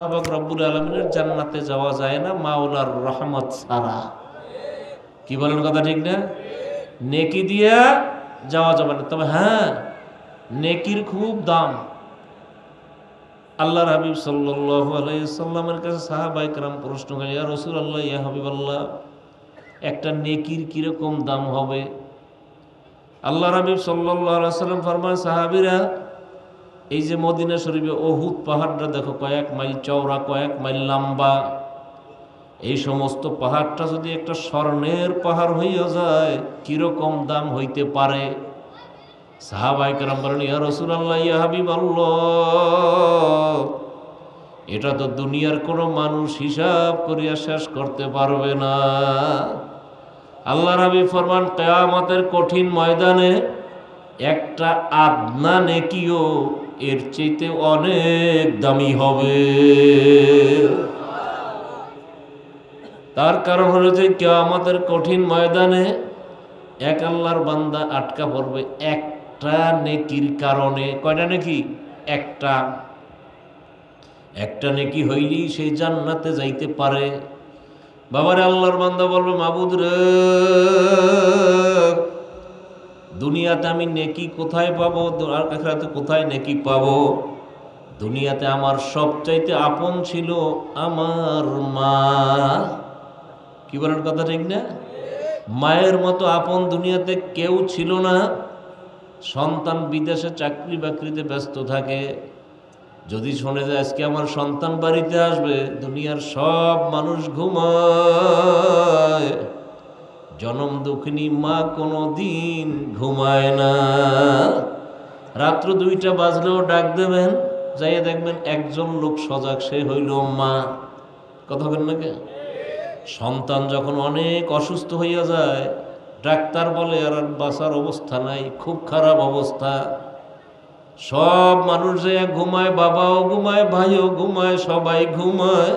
এবং রব্বুল আলমিনের জান্নাতে যাওয়া যায় না মাওলার রহমত ছাড়া। কি বলেন, কথা ঠিক না? নেকি দিয়া যাওয়া যাবে না, তবে হ্যাঁ, নেকির খুব দাম। আল্লাহর হাবিব সাল্লাল্লাহু আলাইহি সাল্লামের কাছে সাহাবায়ে কেরাম প্রশ্ন করেন, ইয়া রাসূলুল্লাহ, ইয়া হাবিবাল্লাহ, একটা নেকির কিরকম দাম হবে? আল্লাহর হাবিব সাল্লাল্লাহু আলাইহি সাল্লাম ফরমায়, সাহাবীরা, এই যে মদিনা শরীফে উহুদ পাহাড়টা দেখো, কয়েক মাইল চওড়া, কয়েক মাইল লম্বা। এই সমস্ত পাহাড়টা যদি একটা স্বর্ণের পাহাড় হইয়া যায়, কিরকম দাম হইতে পারে? সাহাবায়ে কেরাম বলেন, ইয়া রাসূলুল্লাহ, ইয়া হাবিবাল্লাহ, এটা তো দুনিয়ার কোনো মানুষ হিসাব করিয়া শেষ করতে পারবে না। আল্লাহর হাবিব ফরমান, কিয়ামতের কঠিন ময়দানে একটা আদনা নেকিও এর চাইতে অনেক দামি হবে। তার কারণ হলো যে কিয়ামতের কঠিন ময়দানে এক আল্লাহর বান্দা আটকা পড়বে একটা নেকির কারণে। কয়টা নেকি? একটা। একটা নেকি হইলেই সেই জান্নাতে যাইতে পারে। বাবারে, আল্লাহর বান্দা বলবে, মাবুদ রে, দুনিয়াতে আমি নেকি কোথায় পাবো, আর আখিরাতে কোথায় নেকি পাবো? দুনিয়াতে আমার সবচাইতে আপন ছিল আমার মা। কি বলেন, কথা ঠিক না? মায়ের মতো আপন দুনিয়াতে কেউ ছিল না। সন্তান বিদেশে চাকরি বাকরিতে ব্যস্ত থাকে, যদি শুনে যে আজকে আমার সন্তান বাড়িতে আসবে, দুনিয়ার সব মানুষ ঘুমায়, জনম দুঃখিনী মা কোনো দিন ঘুমায় না। রাত্র 2টা বাজলেও ডাক দেবেন, যাইয়া দেখবেন একজন লোক সজাগ, সে হইল মা। কথা বলেন নাকি? সন্তান যখন অনেক অসুস্থ হইয়া যায়, ডাক্তার বলে আর বাঁচার অবস্থা নাই, খুব খারাপ অবস্থা, সব মানুষ যে ঘুমায়, বাবাও ঘুমায়, ভাইও ঘুমায়, সবাই ঘুমায়,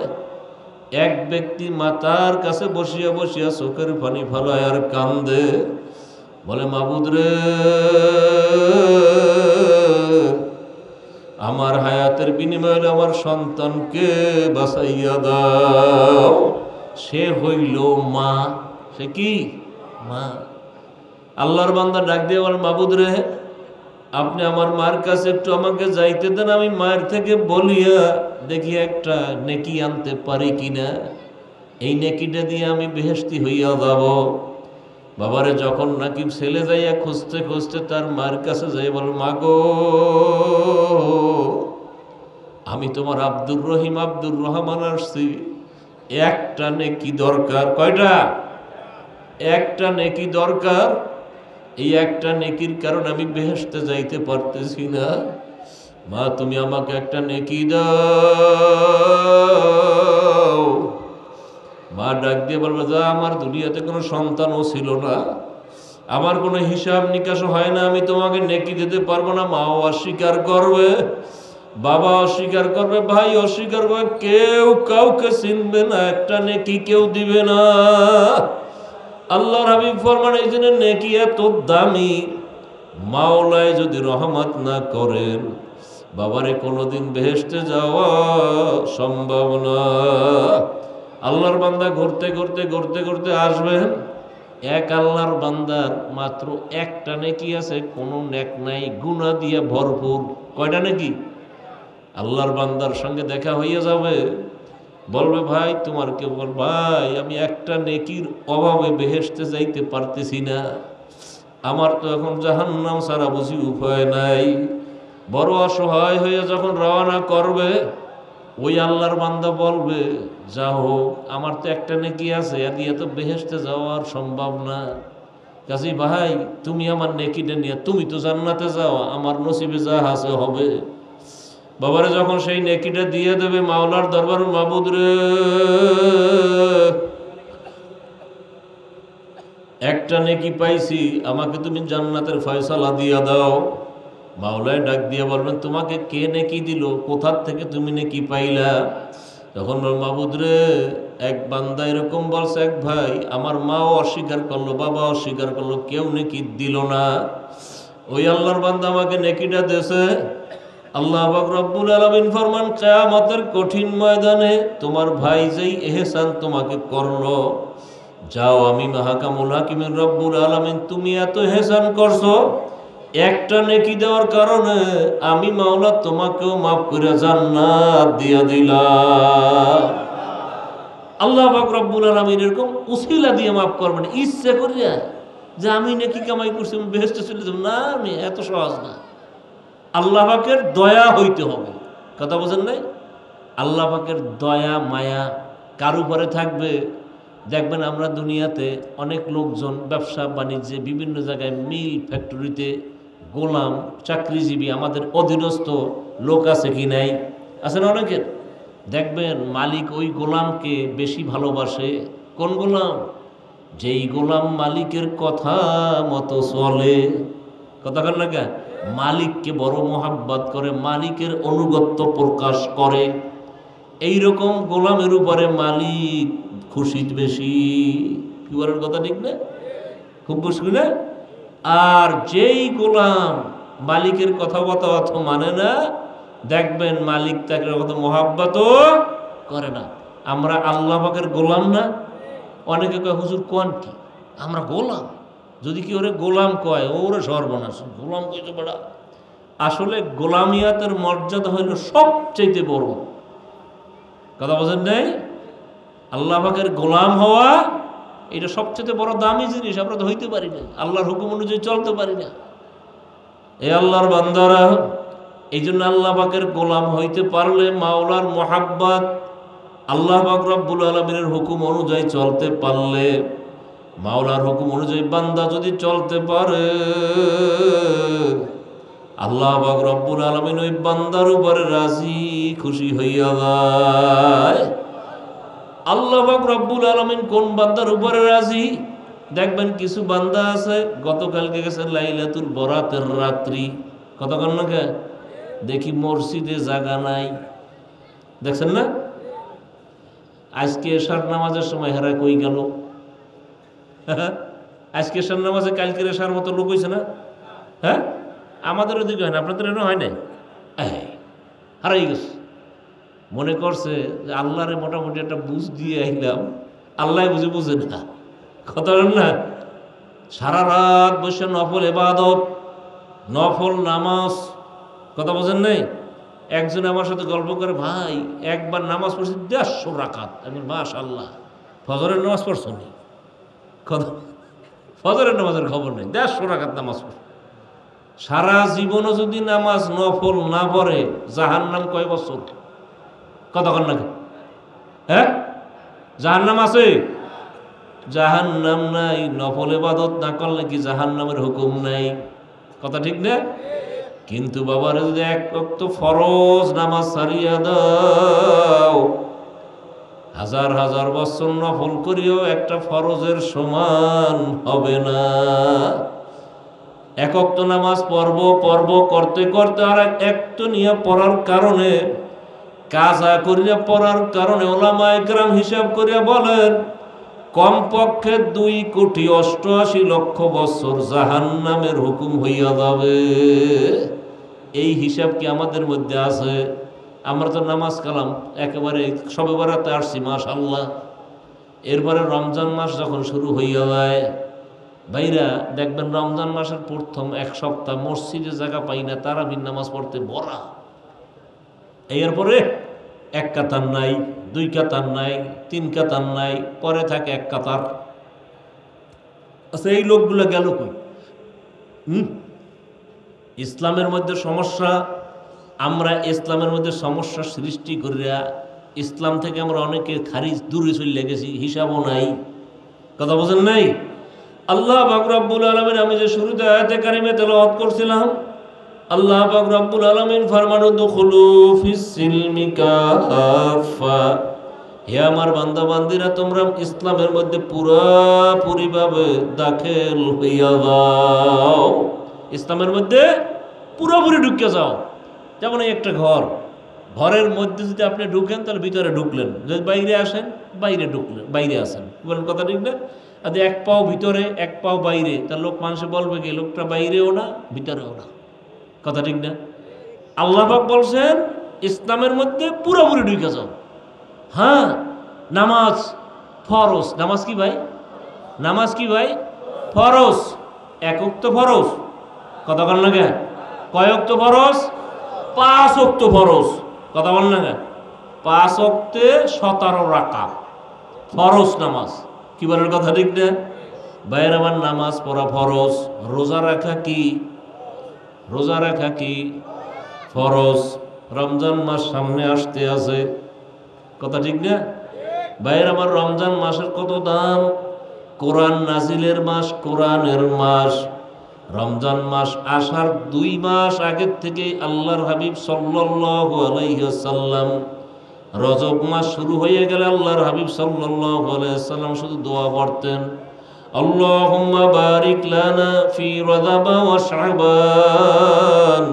এক ব্যক্তি মাতার কাছে বসিয়া বসিয়া চোখের পানি ফেলায় আর কান্দে, বলে, মাবুদ রে, আমার হায়াতের বিনিময়ে আমার সন্তানকে বাঁচাইয়া দাও। সে হইল মা। সে কি? মা। আল্লাহর বান্দা ডাক দিয়ে বলে, মাবুদ রে, আপনি আমার মার কাছে একটু আমাকে যাইতে দেন, আমি মায়ের থেকে বলিয়া দেখি একটা নেকি আনতে পারি কিনা, এই নেকিটা দিয়ে আমি বেহেশতি হইয়া যাব। বাবারে, যখন নাকি ছেলে যাইয়া খুঁজতে খুঁজতে তার মার কাছে যাই, বল, মা গো, আমি তোমার আব্দুর রহিম, আব্দুর রহমান আসছি, একটা নেকি দরকার। কয়টা? একটা নেকি দরকার। এই একটা নেকির কারণে আমি বেহেশতে যাইতে পারতেছি না। মা, তুমি আমাকে একটা নেকি দাও। মা ডাক দিয়ে বলবে, যা, আমার দুনিয়াতে কোনো সন্তানও ছিল না, আমার কোনো হিসাব নিকাশ হয় না, আমি তোমাকে নেকি দিতে পারবো না। মাও অস্বীকার করবে, বাবা অস্বীকার করবে, ভাই অস্বীকার করবে, কেউ কাউকে চিনবে না, একটা নেকি কেউ দিবে না। আল্লাহর হাবিব ফরমান, এই জন্য নেকি এত দামি, মাওলায় যদি রহমত না করেন, বাবারে কোনোদিন বেহেশতে যাওয়া সম্ভব না। আল্লাহর বান্দা ঘুরতে ঘুরতে ঘুরতে ঘুরতে আসবেন, এক আল্লাহর বান্দার মাত্র একটা নেকি আছে, কোনো নেক নাই, গুনাহ দিয়ে ভরপুর। কয়টা নেকি? আল্লাহর বান্দার সঙ্গে দেখা হইয়া যাবে, বলবে, ভাই তোমার কে? বল, ভাই আমি একটা নেকির অভাবে বেহেশতে যাইতে পারতেছি না, আমার তো এখন জাহান্নাম ছাড়া বুঝি উপায় নাই। বড় অসহায় হয়ে যখন রওনা করবে, ওই আল্লাহর বান্দা বলবে, যা হোক, আমার তো একটা নেকি আছে, এ দিয়ে তো বেহেশতে যাওয়ার সম্ভব না, কাজী ভাই তুমি আমার নেকিটা নিয়ে তুমি তো জান্নাতে যাও, আমার নসিবে যা আছে হবে। বাবারে, যখন সেই নেকিটা দিয়ে দেবে, মাওলার দরবার, মাবুদ রে, একটা নেকি পাইছি, আমাকে তুমি জান্নাতের ফয়সালা দিয়া দাও। মাওলায় ডাক দিয়ে বলবেন, তোমাকে কে নেকি দিল, কোথার থেকে তুমি নেকি পাইলা? তখন মাবুদ রে, এক বান্দা এরকম বলছে, এক ভাই, আমার মাও অস্বীকার করলো, বাবা অস্বীকার করলো, কেউ নেকি দিল না, ওই আল্লাহর বান্দা আমাকে নেকিটা দেছে। আল্লাহ পাক রব্বুল আলামিন ফরমান, কিয়ামতের কঠিন ময়দানে তোমার ভাই যেই ইহসান তোমাকে করলো, যাও আমি মাহকামুল হাকিমের রব্বুল আলামিন তুমি এত ইহসান করছো, একটা নেকি দেওয়ার কারণে আমি মাওলা তোমাকেও মাফ করে জান্নাত দিয়ে দিলাম। আল্লাহ পাক রব্বুল আলামিন এরকম উসিলা দিয়ে মাফ করবেন, ইচ্ছে করিয়া যে আমি নেকি কামাই করছি আমি বেহেশতে চলে যাব না, আমি এত সহজ না। আল্লাহ পাকের দয়া হইতে হবে, কথা বোঝেন নাই? আল্লাহ পাকের দয়া মায়া কার উপরে থাকবে? দেখবেন আমরা দুনিয়াতে অনেক লোকজন ব্যবসা বাণিজ্যে বিভিন্ন জায়গায় মিল ফ্যাক্টরিতে গোলাম চাকরিজীবী আমাদের অধীনস্থ লোক আছে কি নাই? আছে না অনেকের? দেখবেন মালিক ওই গোলামকে বেশি ভালোবাসে। কোন গোলাম? যেই গোলাম মালিকের কথা মতো চলে। কথা কন না কে? মালিককে বড় মোহাব্বত করে, মালিকের আনুগত্য প্রকাশ করে, এই রকম গোলামের উপরে মালিক খুশি বেশি। কি বলার কথা ঠিক না? খুব খুশি না? আর যেই গোলাম মালিকের কথাবার্তা অত মানে না, দেখবেন মালিক তাকে কত মোহাব্বতও করে না। আমরা আল্লাহ পাকের গোলাম না? অনেকে কয় হুজুর কোন কি আমরা গোলাম? যদি কি ওরে গোলাম কয় ওরে সর্বনাশ, গোলাম কইতে বড়। আসলে গোলামিয়াতের মর্যাদা হইল সবচেয়ে বড়। কথা বোঝেন নাই? আল্লাহ পাকের গোলাম হওয়া এটা সবচেয়ে বড় দামি জিনিস। আমরা তো হইতে পারি না, আল্লাহর হুকুম অনুযায়ী চলতে পারি না। এ আল্লাহর বান্দারা, এই জন্য আল্লাহ পাকের গোলাম হইতে পারলে মাওলার মোহাব্বত, আল্লাহ পাক রব্বুল আলামিনের হুকুম অনুযায়ী চলতে পারলে, মাওলার হুকুম অনুযায়ী বান্দা যদি চলতে পারে, আল্লাহ পাক রব্বুল আলামিন ওই বান্দার উপরে রাজি খুশি হইয়া যায়। আল্লাহ পাক রব্বুল আলামিন কোন বান্দার উপরে রাজি? দেখবেন কিছু বান্দা আছে গতকালকে গেছে লাইলাতুল বরাতের রাত্রি, কতক্ষণ না কে দেখি মসজিদে জায়গা নাই। দেখছেন না? আজকে এশার নামাজের সময় হেরা কই গেল? আজকে এশার নামাজে কালকের এশার মতো লোক হয়েছে না? হ্যাঁ, আমাদের ওদিকে হয় না, আপনাদের এনে হয় না, হারাই গেছে। মনে করছে যে আল্লাহরে মোটামুটি একটা বুঝ দিয়ে আইলাম, আল্লাহ বুঝে বুঝে না। কথা বলেন না? সারা রাত বসে নফল ইবাদত, নফল নামাজ, কথা বোঝেন নাই? একজন আমার সাথে গল্প করে, ভাই একবার নামাজ পড়ছি 150 রাকাত। আমি মাশাআল্লাহ, ফজরের নামাজ পড়ছো নি? কথা, ফজরের নামাজের খবর নেই, 150 রাকাত নামাজ পড়ছে। সারা জীবনও যদি নামাজ নফল না পড়ে জাহান্নাম কয় বছর? কতক্ষণ নাকি? হ্যাঁ, জাহান্নাম আছে? জাহান্নাম নাই। নফল ইবাদত না করলে কি জাহান্নামের হুকুম নাই? কথা ঠিক না? কিন্তু বাবারে যদি এক ওয়াক্ত ফরজ নামাজ ছাড়িয়া দাও, হাজার হাজার বছর নফল করিও একটা ফরজের সমান হবে না। এক ওয়াক্ত নামাজ পড়ব করতে করতে আর একটু নিয়ে পড়ার কারণে, কাজা করিয়া পড়ার কারণে ওলামায়ে কেরাম হিসাব করিয়া বলেন কমপক্ষে 2,88,00,000 বছর জাহান্নামের হুকুম হইয়া যাবে। এই হিসাব কি আমাদের মধ্যে আছে? আমরা তো নামাজ কালাম একেবারে সবে বরাতে আসছি মাশাআল্লাহ। এরপরে রমজান মাস যখন শুরু হইয়া যায়, ভাইরা দেখবেন রমজান মাসের প্রথম এক সপ্তাহ মসজিদে জায়গা পাই না, তারাবির নামাজ পড়তে ভরা। এরপরে এক কাতার নাই, 2 কাতার নাই, 3 কাতার নাই, পরে থাকে 1 কাতার। আচ্ছা, এই লোকগুলো গেল কই? ইসলামের মধ্যে সমস্যা। আমরা ইসলামের মধ্যে সমস্যা সৃষ্টি করিয়া ইসলাম থেকে আমরা অনেকে খারিজ দূরে চলে গেছি, হিসাবও নাই। কথা বোঝেন নাই? আল্লাহ পাক রব্বুল আলামিন, আমি যে শুরুতে আয়াতে কারিমে তেলাওয়াত করছিলাম, আল্লাহ পাক রব্বুল আলামিন ফরমান উদখুলু ফিস সিলমি কাফা, হে আমার বান্দা বান্দিরা তোমরা ইসলামের মধ্যে পুরোপুরিভাবে দাখিল হইয়া যাও। ইসলামের মধ্যে পুরোপুরি ঢুকে যাও। যেমন এই একটা ঘরের মধ্যে যদি আপনি ঢুকেন তাহলে ভিতরে ঢুকলেন, যদি বাইরে আসেন বাইরে ঢুকলেন, বাইরে আসেন। বলেন কথা ঠিক না? আর এক পাও ভিতরে এক পাও বাইরে, তার লোক মানুষে বলবে কি লোকটা বাইরেও না ভিতরেও না। কথা ঠিক না? আল্লাহ পাক বলছেন ইসলামের মধ্যে পুরোপুরি ঢুকে যাও। হ্যাঁ, নামাজ ফরজ। নামাজ কি ভাই? নামাজ কি ভাই? ফরজ। এক ওয়াক্ত ফরজ। কথা বল না কেন? কয় ওয়াক্ত ফরজ? 5 ওয়াক্ত ফরজ। কথা বল না কেন? 5 ওয়াক্তে 17 রাকাত ফরজ নামাজ। কি বলার কথা ঠিক না? ভাইয়ের আমার, নামাজ পড়া ফরজ। রোজা রাখা কি? রোজা রাখা কি? ফরজ। রমজান মাস সামনে আসতে আছে, কথা ঠিক না? ভাইয়ের আমার, রমজান মাসের কত দাম! কোরআন নাজিলের মাস, কোরআনের মাস। রমজান মাস আসার 2 মাস আগের থেকে আল্লাহর হাবিব সাল্লাল্লাহু আলাইহি ওয়াসাল্লাম, রজব মাস শুরু হয়ে গেলে আল্লাহর হাবিব সাল্লাল্লাহু আলাইহি ওয়াসাল্লাম শুধু দোয়া পড়তেন, আল্লাহুম্মা বারিক লানা ফি রজব ওয়া শাবান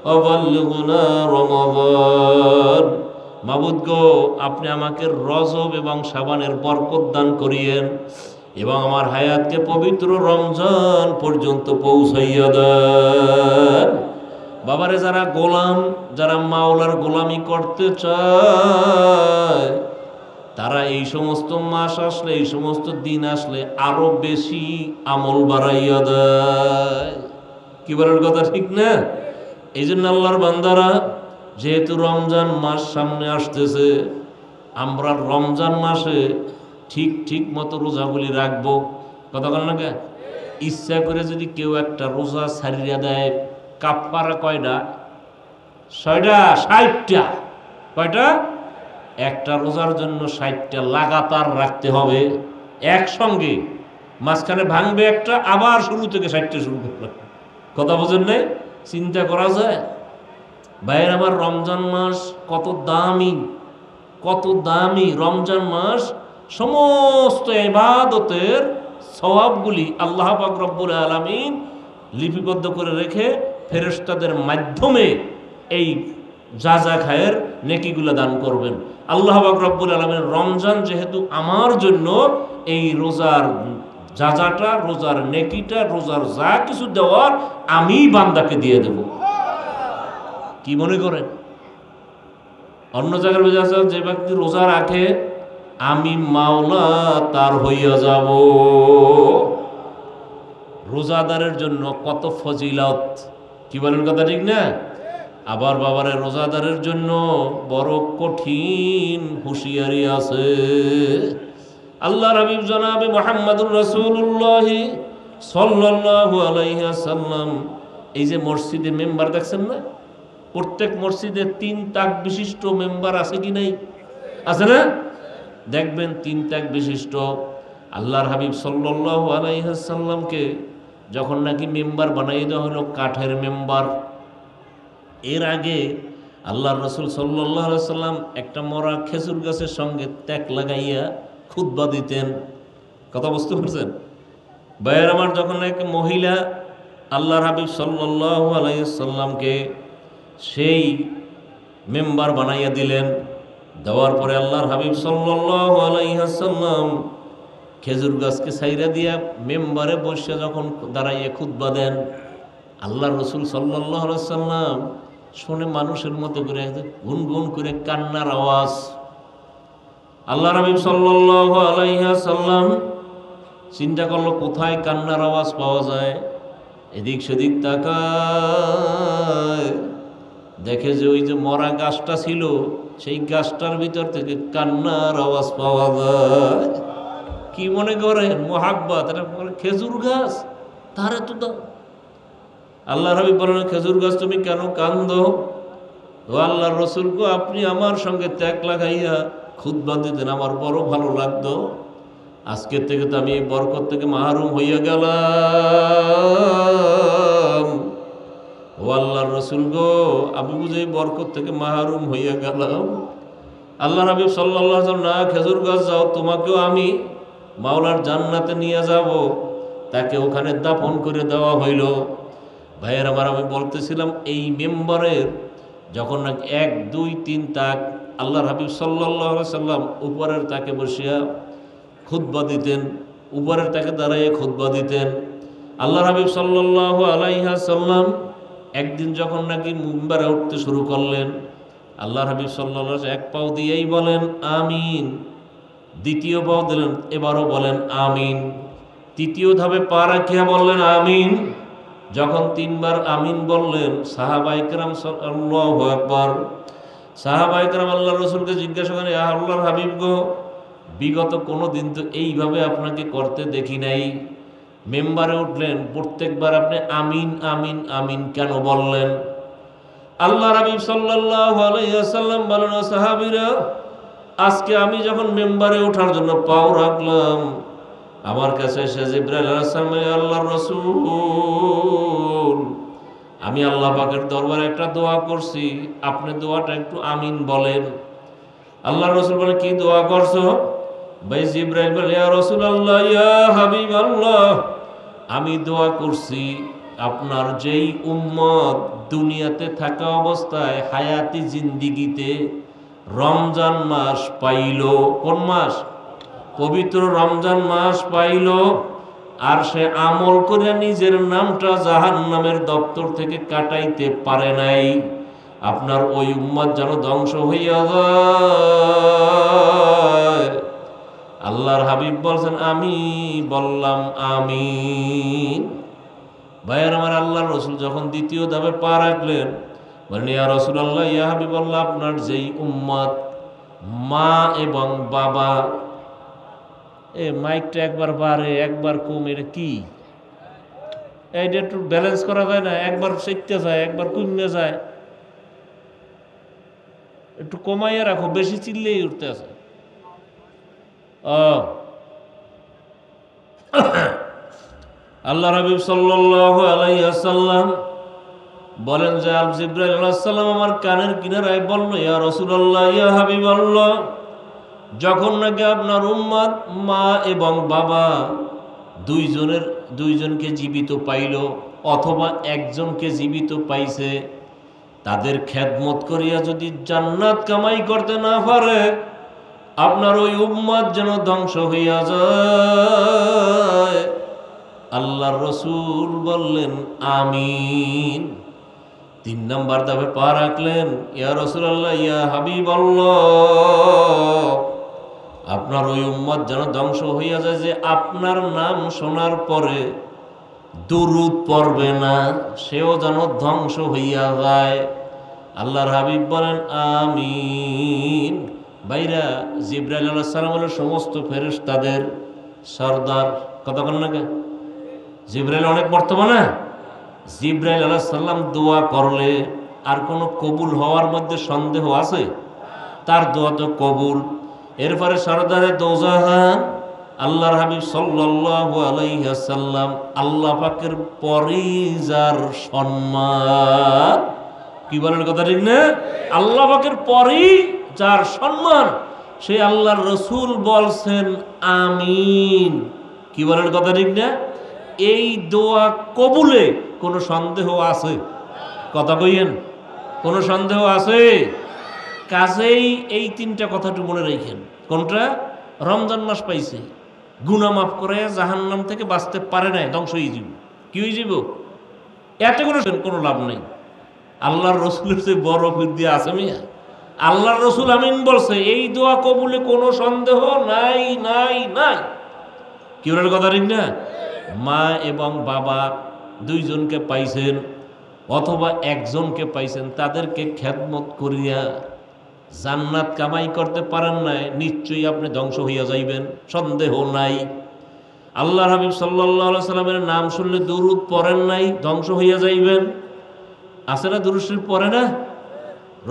ওয়া বাল্লিগনা রমাদান। মাবুদ গো, আপনি আমাকে রজব এবং শাবানের বরকত দান করিয়েন এবং আমার হায়াতকে পবিত্র রমজান পর্যন্ত পৌঁছাইয়া দেন। বাবারে, যারা গোলাম, যারা মাওলার গোলামি করতে চায়, তারা এই সমস্ত মাস আসলে, এই সমস্ত দিন আসলে আরো বেশি আমল বাড়াইয়া দেয়। কি বলার কথা ঠিক না? এই জন্য আল্লাহর বান্দারা, যেহেতু রমজান মাস সামনে আসতেছে, আমরা রমজান মাসে ঠিক মতো রোজাগুলি রাখবো। কথা বল না কে? ইচ্ছা করে যদি কেউ একটা রোজা ছাড়িয়া দেয়, কাফারা কয়টা? 6টা, 60টা। কয়টা? একটা রোজার জন্য 60টা লাগাতার রাখতে হবে একসঙ্গে। মাঝখানে ভাঙবে একটা, আবার শুরু থেকে 60টা শুরু করবে। কথা বোঝেন নাই? চিন্তা করা যায়? ভাইয়ের আমার, রমজান মাস কত দামি, কত দামি! রমজান মাস সমস্ত ইবাদতের সওয়াবগুলি আল্লাহ পাক রব্বুল আলামিন লিপিবদ্ধ করে রেখে ফেরেশতাদের মাধ্যমে এই যা খায়ের নেকিগুলো দান করবেন। আল্লাহ পাক রব্বুল আলামিন রমজান যেহেতু আমার জন্য, এই রোজার যাটা, রোজার নেকিটা, রোজার যা কিছু দেওয়ার আমি বান্দাকে দিয়ে দেব। কি মনে করেন? অন্য জায়গার বোঝা আছে, যে ব্যক্তি রোজা রাখে আমি মাওলা তার হইয়া যাব। রোজাদারের জন্য কত ফজিলত! কি বলেন, কথা ঠিক না? আবার বাবারে, রোজাদারের জন্য বড় কঠিন হুঁশিয়ারি আছে। আল্লাহর হাবিব জনাবে মুহাম্মদুর রাসূলুল্লাহ সাল্লাল্লাহু আলাইহি ওয়াসাল্লাম, এই যে মসজিদে মেম্বার দেখছেন না, প্রত্যেক মসজিদে 3 তাক বিশিষ্ট মেম্বার আছে কি নাই? আছে না? দেখবেন 3 তাক বিশিষ্ট। আল্লাহর হাবিব সাল্লাল্লাহু আলাইহি ওয়াসাল্লামকে যখন নাকি মেম্বার বানাই দেওয়া হলো, কাঠের মেম্বার, এর আগে আল্লাহর রাসূল সাল্লাল্লাহু আলাইহি ওয়াসাল্লাম একটা মরা খেজুর গাছের সঙ্গে ত্যাগ লাগাইয়া খুতবা দিতেন। কথা বুঝতে পারছেন? ভাইয়ের আমার, যখন এক মহিলা আল্লাহর হাবিব সাল্লাল্লাহু আলাইহি ওয়াসাল্লামকে সেই মেম্বার বানাইয়া দিলেন, দেওয়ার পরে আল্লাহর হাবিব সাল্লাল্লাহু আলাইহি ওয়াসাল্লাম খেজুর গাছকে ছাইরা দিয়া মেম্বারে বসে যখন দাঁড়াইয়া খুতবা দেন, আল্লাহর রাসূল সাল্লাল্লাহু আলাইহি ওয়াসাল্লাম শুনে মানুষের মতো করে গুনগুন করে কান্নার আওয়াজ। আল্লাহর হাবিব সাল্লাল্লাহু আলাইহি ওয়াসাল্লাম চিন্তা করলো কোথায় কান্নার আওয়াজ পাওয়া যায়। এদিক সেদিক তাকায়, দেখে যে ওই যে মরা গাছটা ছিল, সেই গাছটার ভিতর থেকে কান্নার আওয়াজ পাওয়া যায়। কি মনে করেন? মোহাব্বত। এটা খেজুর গাছ, তারে তো দাও। আল্লাহর হাবিব বলেন, খেজুর গাছ তুমি কেন কান্দো? ও আল্লাহর রাসূল গো, আপনি আমার সঙ্গে ত্যাগ লাগাইয়া খুতবা দিতেন, আমার বড় ভালো লাগতো। আজকের থেকে তো আমি এই বরকত থেকে মাহরুম হইয়া গেলাম। ও আল্লাহর রাসূল গো, আমি বুঝি এই বরকত থেকে মাহরুম হইয়া গেলাম। আল্লাহর হাবিব সাল্লাল্লাহু আলাইহি ওয়াসাল্লাম, না খেজুর গাছ যাও, তোমাকেও আমি মাওলার জান্নাতে নিয়ে যাব। তাকে ওখানে দাফন করে দেওয়া হইল। ভাইয়ের আমার, আমি বলতেছিলাম, এই মেম্বারের যখন নাকি 1, 2, 3 তাক আল্লাহর হাবিব সাল্লাল্লাহু আলাইহি ওয়াসাল্লাম উপরের তাকে বসিয়া খুতবা দিতেন, উপরের তাকে দাঁড়াইয়া খুতবা দিতেন। আল্লাহর হাবিব সাল্লাল্লাহু আলাইহি ওয়াসাল্লাম একদিন যখন নাকি মিম্বারে উঠতে শুরু করলেন, আল্লাহর হাবিব সাল্লাল্লাহু আলাইহি ওয়াসাল্লাম এক পাও দিয়েই বলেন আমিন, দ্বিতীয় পাও দিলেন, এবারও বলেন আমিন, তৃতীয় ধাপে পা রাখিয়া বললেন আমিন। যখন তিনবার আমিন বললেন, সাহাবায়ে কেরাম আল্লাহু আকবার, সাহাবায়ে কেরাম আল্লাহর রাসূলকে জিজ্ঞাসা করেন, ইয়া আল্লাহর হাবিব গো, বিগত কোনো দিন তো এইভাবে আপনাকে করতে দেখি নাই, মেম্বারে উঠলেন প্রত্যেকবার আপনি আমিন আমিন আমিন কেন বললেন? আল্লাহর হাবিব সাল্লাল্লাহু আলাইহি ওয়াসাল্লাম বলেন, ও সাহাবীরা, আজকে আমি যখন মেম্বারে ওঠার জন্য পাও রাখলাম, আমার কাছে এসে জিবরাইল আলাইহিস সালাম, আল্লাহর রাসূল, আমি আল্লাহ পাকের দরবারে একটা দোয়া করছি, আপনি দোয়াটা একটু আমিন বলেন। আল্লাহর রাসূল বলে, কি দোয়া করছো ভাই? জিবরাইল বলে, ইয়া রাসূলুল্লাহ, ইয়া হাবিবাল্লাহ, আমি দোয়া করছি আপনার যেই উম্মত দুনিয়াতে থাকা অবস্থায় হায়াতি জিন্দিগিতে রমজান মাস পাইল, কোন মাস? পবিত্র রমজান মাস পাইল, আর সে আমল করে নিজের নামটা জাহান্নামের দপ্তর থেকে কাটাইতে পারে নাই, আপনার ওই উম্মত যেন ধ্বংস হইয়া যায়। আল্লাহর হাবিব বলছেন, আমি বললাম আমিন। ভাইয়ার আমার, আল্লাহর রাসূল যখন দ্বিতীয় ধাপে পা রাখলেন, বলেন, ইয়া রাসূলুল্লাহ, ইয়া হাবিবাল্লাহ, আপনার যেই উম্মত মা এবং বাবা, মাইকটা একবার বাড়ে একবার কমে, এটা কি? এইটা একটু ব্যালেন্স করা যায় না? একবার শিখতে যায়, একবার কমে যায়, একটু কমাইয়া রাখো, বেশি চিল্লেই উঠতে আছে। আল্লাহ হাবিব সাল্লাল্লাহু আলাইহি ওয়াসাল্লাম বলেন যে জিবরাইল আলাইহিস সালাম আমার কানের কিনারায় বলল, ইয়া রাসূলুল্লাহ, ইয়া হাবিবাল্লাহ, যখন নাকি আপনার উম্মত মা এবং বাবা দুইজনকে জীবিত পাইল অথবা একজনকে জীবিত পাইছে, তাদের খেদমত করিয়া যদি জান্নাত কামাই করতে না পারে, আপনার ওই উম্মত যেন ধ্বংস হইয়া যায়। আল্লাহর রাসূল বললেন আমিন। 3 নাম্বার ধাপে পা রাখলেন, ইয়া রাসূলুল্লাহ, ইয়া হাবিবাল্লাহ, আপনার ওই উম্মত যেন ধ্বংস হইয়া যায় যে আপনার নাম শোনার পরে দুরূদ পড়বে না, সেও যেন ধ্বংস হইয়া যায়। আল্লাহর হাবিব বলেন আমিন। ভাইরা, জিবরাইল আলাইহিস সালাম হলো সমস্ত ফেরেশতাদের সরদার, কথা বলেন না কেন? জিবরাইল অনেক বর্তমানে। জিবরাইল আলাইহিস সালাম দোয়া করলে আর কোনো কবুল হওয়ার মধ্যে সন্দেহ আছে? তার দোয়া তো কবুল। এরপরে সরদারে দোজাহান আল্লাহর হাবিব সাল্লাল্লাহু আলাইহি ওয়াসাল্লাম, আল্লাহ পাকের পরেই যার সম্মান, কি বলেন কথা ঠিক না? আল্লাহ পাকের পরেই যার সম্মান, সে আল্লাহর রাসূল বলছেন আমিন, কি বলেন কথা ঠিক না? এই দোয়া কবুলে কোনো সন্দেহ আছে? কথা কইেন, কোনো সন্দেহ আছে? কাজেই এই 3টা কথাটু মনে রাখেন। কোনটা? রমজান মাস পাইছে, গুনাহ মাফ করে জাহান্নাম থেকে বাঁচতে পারে নাই, ধ্বংস হয়ে যাব। কি হয়ে যাব? এতে কোনো লাভ নেই। আল্লাহর রাসূলের চেয়ে বড় বৃদ্ধি আছে মিয়া? আল্লাহর রাসূল আমিন বলছে, এই দোয়া কবুলে কোনো সন্দেহ নাই নাই নাই। কি বলেন কথা ঠিক না? মা এবং বাবা দুইজনকে পাইছেন অথবা একজনকে পাইছেন, তাদেরকে খেদমত করিয়া জান্নাত কামাই করতে পারেন নাই, নিশ্চয়ই আপনি ধ্বংস হইয়া যাইবেন, সন্দেহ নাই। আল্লাহর হাবিব সাল্লাল্লাহু আলাইহি সাল্লামের নাম শুনলে দুরূদ পড়েন নাই, ধ্বংস হইয়া যাইবেন। আছে না দুরূদ শরীফ পড়ে না?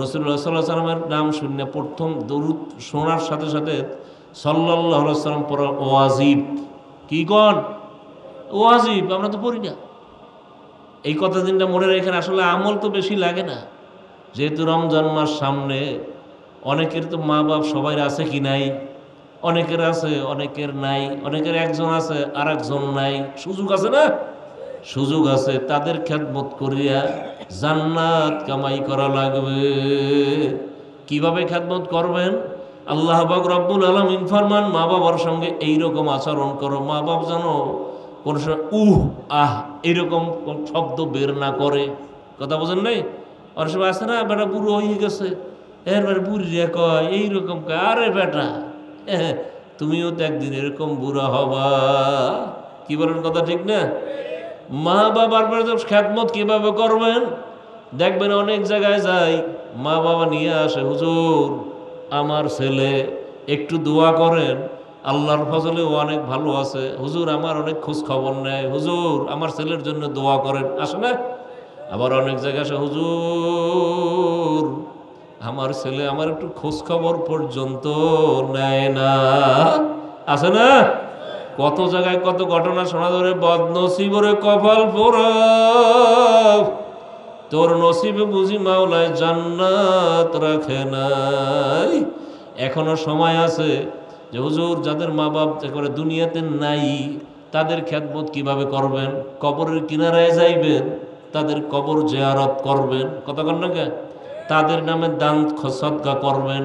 রাসূলুল্লাহ সাল্লাল্লাহু আলাইহি সাল্লামের নাম শুনে প্রথম দুরূদ শোনার সাথে সাথে সাল্লাল্লাহু আলাইহি সাল্লাম পড়া ওয়াজিব। কি কোন? ওয়াজিব। আমরা তো পড়ি না। এই কথা দিনটা মনে রেখেন। আসলে আমল তো বেশি লাগে না, যেহেতু রমজান মাস সামনে। অনেকের তো মা বাপ সবাই আছে কি নাই? অনেকের আছে, অনেকের নাই। অনেকের একজন আছে আর একজন নাই। সুযোগ আছে না? সুযোগ আছে। তাদের খেদমত করিয়া জান্নাত কামাই করা লাগবে। কিভাবে খেদমত করবেন? আল্লাহ পাক রব্বুল আলামিন ফরমান, মা বাবার সঙ্গে এইরকম আচরণ করো, মা বাপ যেন কোন সময় উহ আহ এরকম শব্দ বের না করে। কথা বোঝেন নাই? অনেক সময় আছে না, বেটা বুড়ো হয়ে গেছে, এরবার বুড়ি রে কয় এইরকম, আরে বেটা তুমিও তো একদিন এরকম বুড়া হবা। কি বলেন, কথা ঠিক না? মা বাবার খেদমত কিভাবে করবেন? দেখবেন অনেক জায়গায় যাই, মা বাবা নিয়ে আসে, হুজুর আমার ছেলে একটু দোয়া করেন, আল্লাহর ফজলে ও অনেক ভালো আছে, হুজুর আমার অনেক খোঁজ খবর নেয়, হুজুর আমার ছেলের জন্য দোয়া করেন, আসে না? আবার অনেক জায়গায় আসে, হুজুর আমার ছেলে আমার একটু খোঁজ খবর পর্যন্ত নেয় না, আছে না? কত জায়গায় কত ঘটনা শোনা ধরে, বদনসিবরে কপাল পোড়া, তোর নসিবে বুঝি মাওলায় জান্নাত রাখে নাই। এখনো সময় আছে যে হুজুর যাদের মা বাপ করে দুনিয়াতে নাই, তাদের খেদমত কিভাবে করবেন? কবরের কিনারায় যাইবেন, তাদের কবর জিয়ারত করবেন, কথা কন না কে? তাদের নামে দান সদকা করবেন,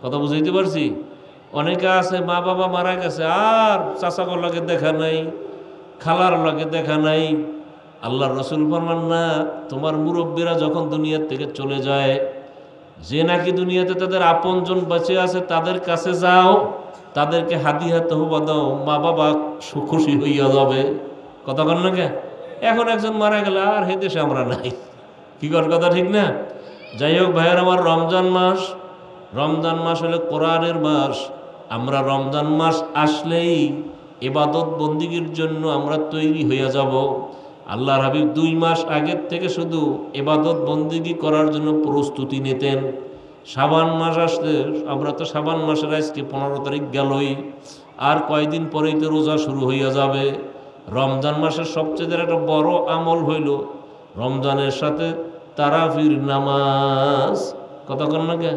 কথা বুঝাইতে পারছি? অনেকে আছে মা বাবা মারা গেছে, আর চাচাগোর লাগে দেখা নাই, খালার লাগে দেখা নাই। আল্লাহর রসুল ফরমান না, তোমার মুরব্বীরা যখন দুনিয়ার থেকে চলে যায়, যে নাকি দুনিয়াতে তাদের আপনজন বেঁচে আছে তাদের কাছে যাও, তাদেরকে হাদিয়া তহবা দাও, মা বাবা খুশি হইয়া যাবে, কথা কন না কে? এখন একজন মারা গেলে আর হে দেশে আমরা নাই, কি কর, কথা ঠিক না? যাই হোক ভাইয়ের আমার, রমজান মাস হলো কোরআনের মাস। আমরা রমজান মাস আসলেই ইবাদত বন্দিগির জন্য আমরা তৈরি হইয়া যাব। আল্লাহর হাবিব 2 মাস আগের থেকে শুধু ইবাদত বন্দিগি করার জন্য প্রস্তুতি নিতেন। শাবান মাস আসলে, আমরা তো শাবান মাসের আজকে 15 তারিখ গেলই, আর কয়দিন পরেই তো রোজা শুরু হইয়া যাবে। রমজান মাসের সবচেয়ে একটা বড় আমল হইল রমজানের সাথে তারাবির নামাজ, কথা কন না কে?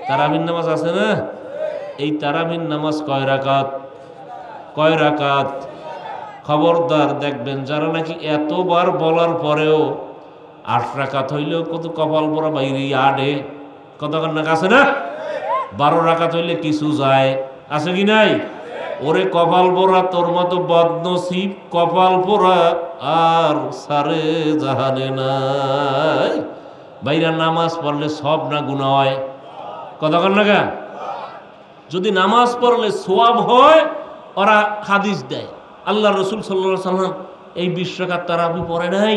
তারাবির নামাজ আছে না? এই তারাবির নামাজ কয় রাকাত? কয় রাকাত? খবরদার দেখবেন যারা নাকি এতবার বলার পরেও 8 রাকাত হইলেও কত কপাল পরা বাইরে আডে, কথা কন না? আছে না? 12 রাকাত হইলে কিছু যায়, আছে কি নাই? ওরে কপাল পোড়া, তোর মতো বদনসিব কপাল পোড়া আর সারে জাহানে নাই। বাইরা নামাজ পড়লে সব না গুনাহ হয়, কথা কন না গা? যদি নামাজ পড়লে সোয়াব হয়, ওরা হাদিস দেয় আল্লাহ রসুল সাল্লাল্লাহু আলাইহি সাল্লাম এই 20 রাকাত তারাবি পড়ে নাই,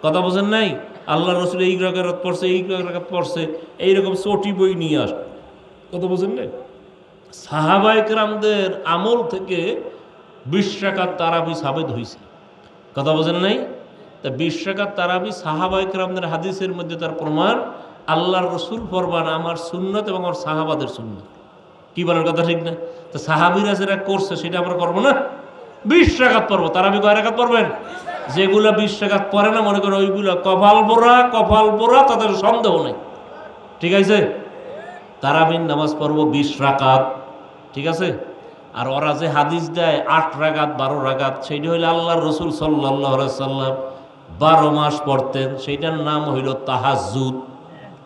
কথা বোঝেন নাই? আল্লাহ রসুল এই রাকাত পড়ছে, এই রাকাত পড়ছে, এইরকম চটি বই নিয়ে আস, কথা বোঝেন নাই? সাহাবায়ে কেরামদের আমল থেকে 20 রাকাত তারাবি সাবেত হয়েছে, কথা বোঝেন নাই? তা 20 রাকাত তারাবি সাহাবায়ে কেরামদের হাদিসের মধ্যে তার প্রমাণ। আল্লাহর রসুল ফরমান আমার সুন্নত এবং আমার সাহাবাদের সুন্নত, কি বলার কথা ঠিক না? তো সাহাবীরা যেটা করছে সেটা আমরা করবো না? 20 রাকাত পড়বো। তারাবি কয় রাকাত পড়বেন? যেগুলা 20 রাকাত পড়ে না, মনে করেন ওইগুলা কপাল পোড়া, তাদের সন্দেহ নেই, ঠিক আছে? তারাবির নামাজ পড়বো 20 রাকাত, ঠিক আছে? আর ওরা যে হাদিস দেয় 8 রাকাত 12 রাকাত, সেইটা হইলে আল্লাহর রসুল সাল্লাল্লাহু আলাইহি সাল্লাম 12 মাস পড়তেন, সেইটার নাম হইল তাহাজ্জুদ।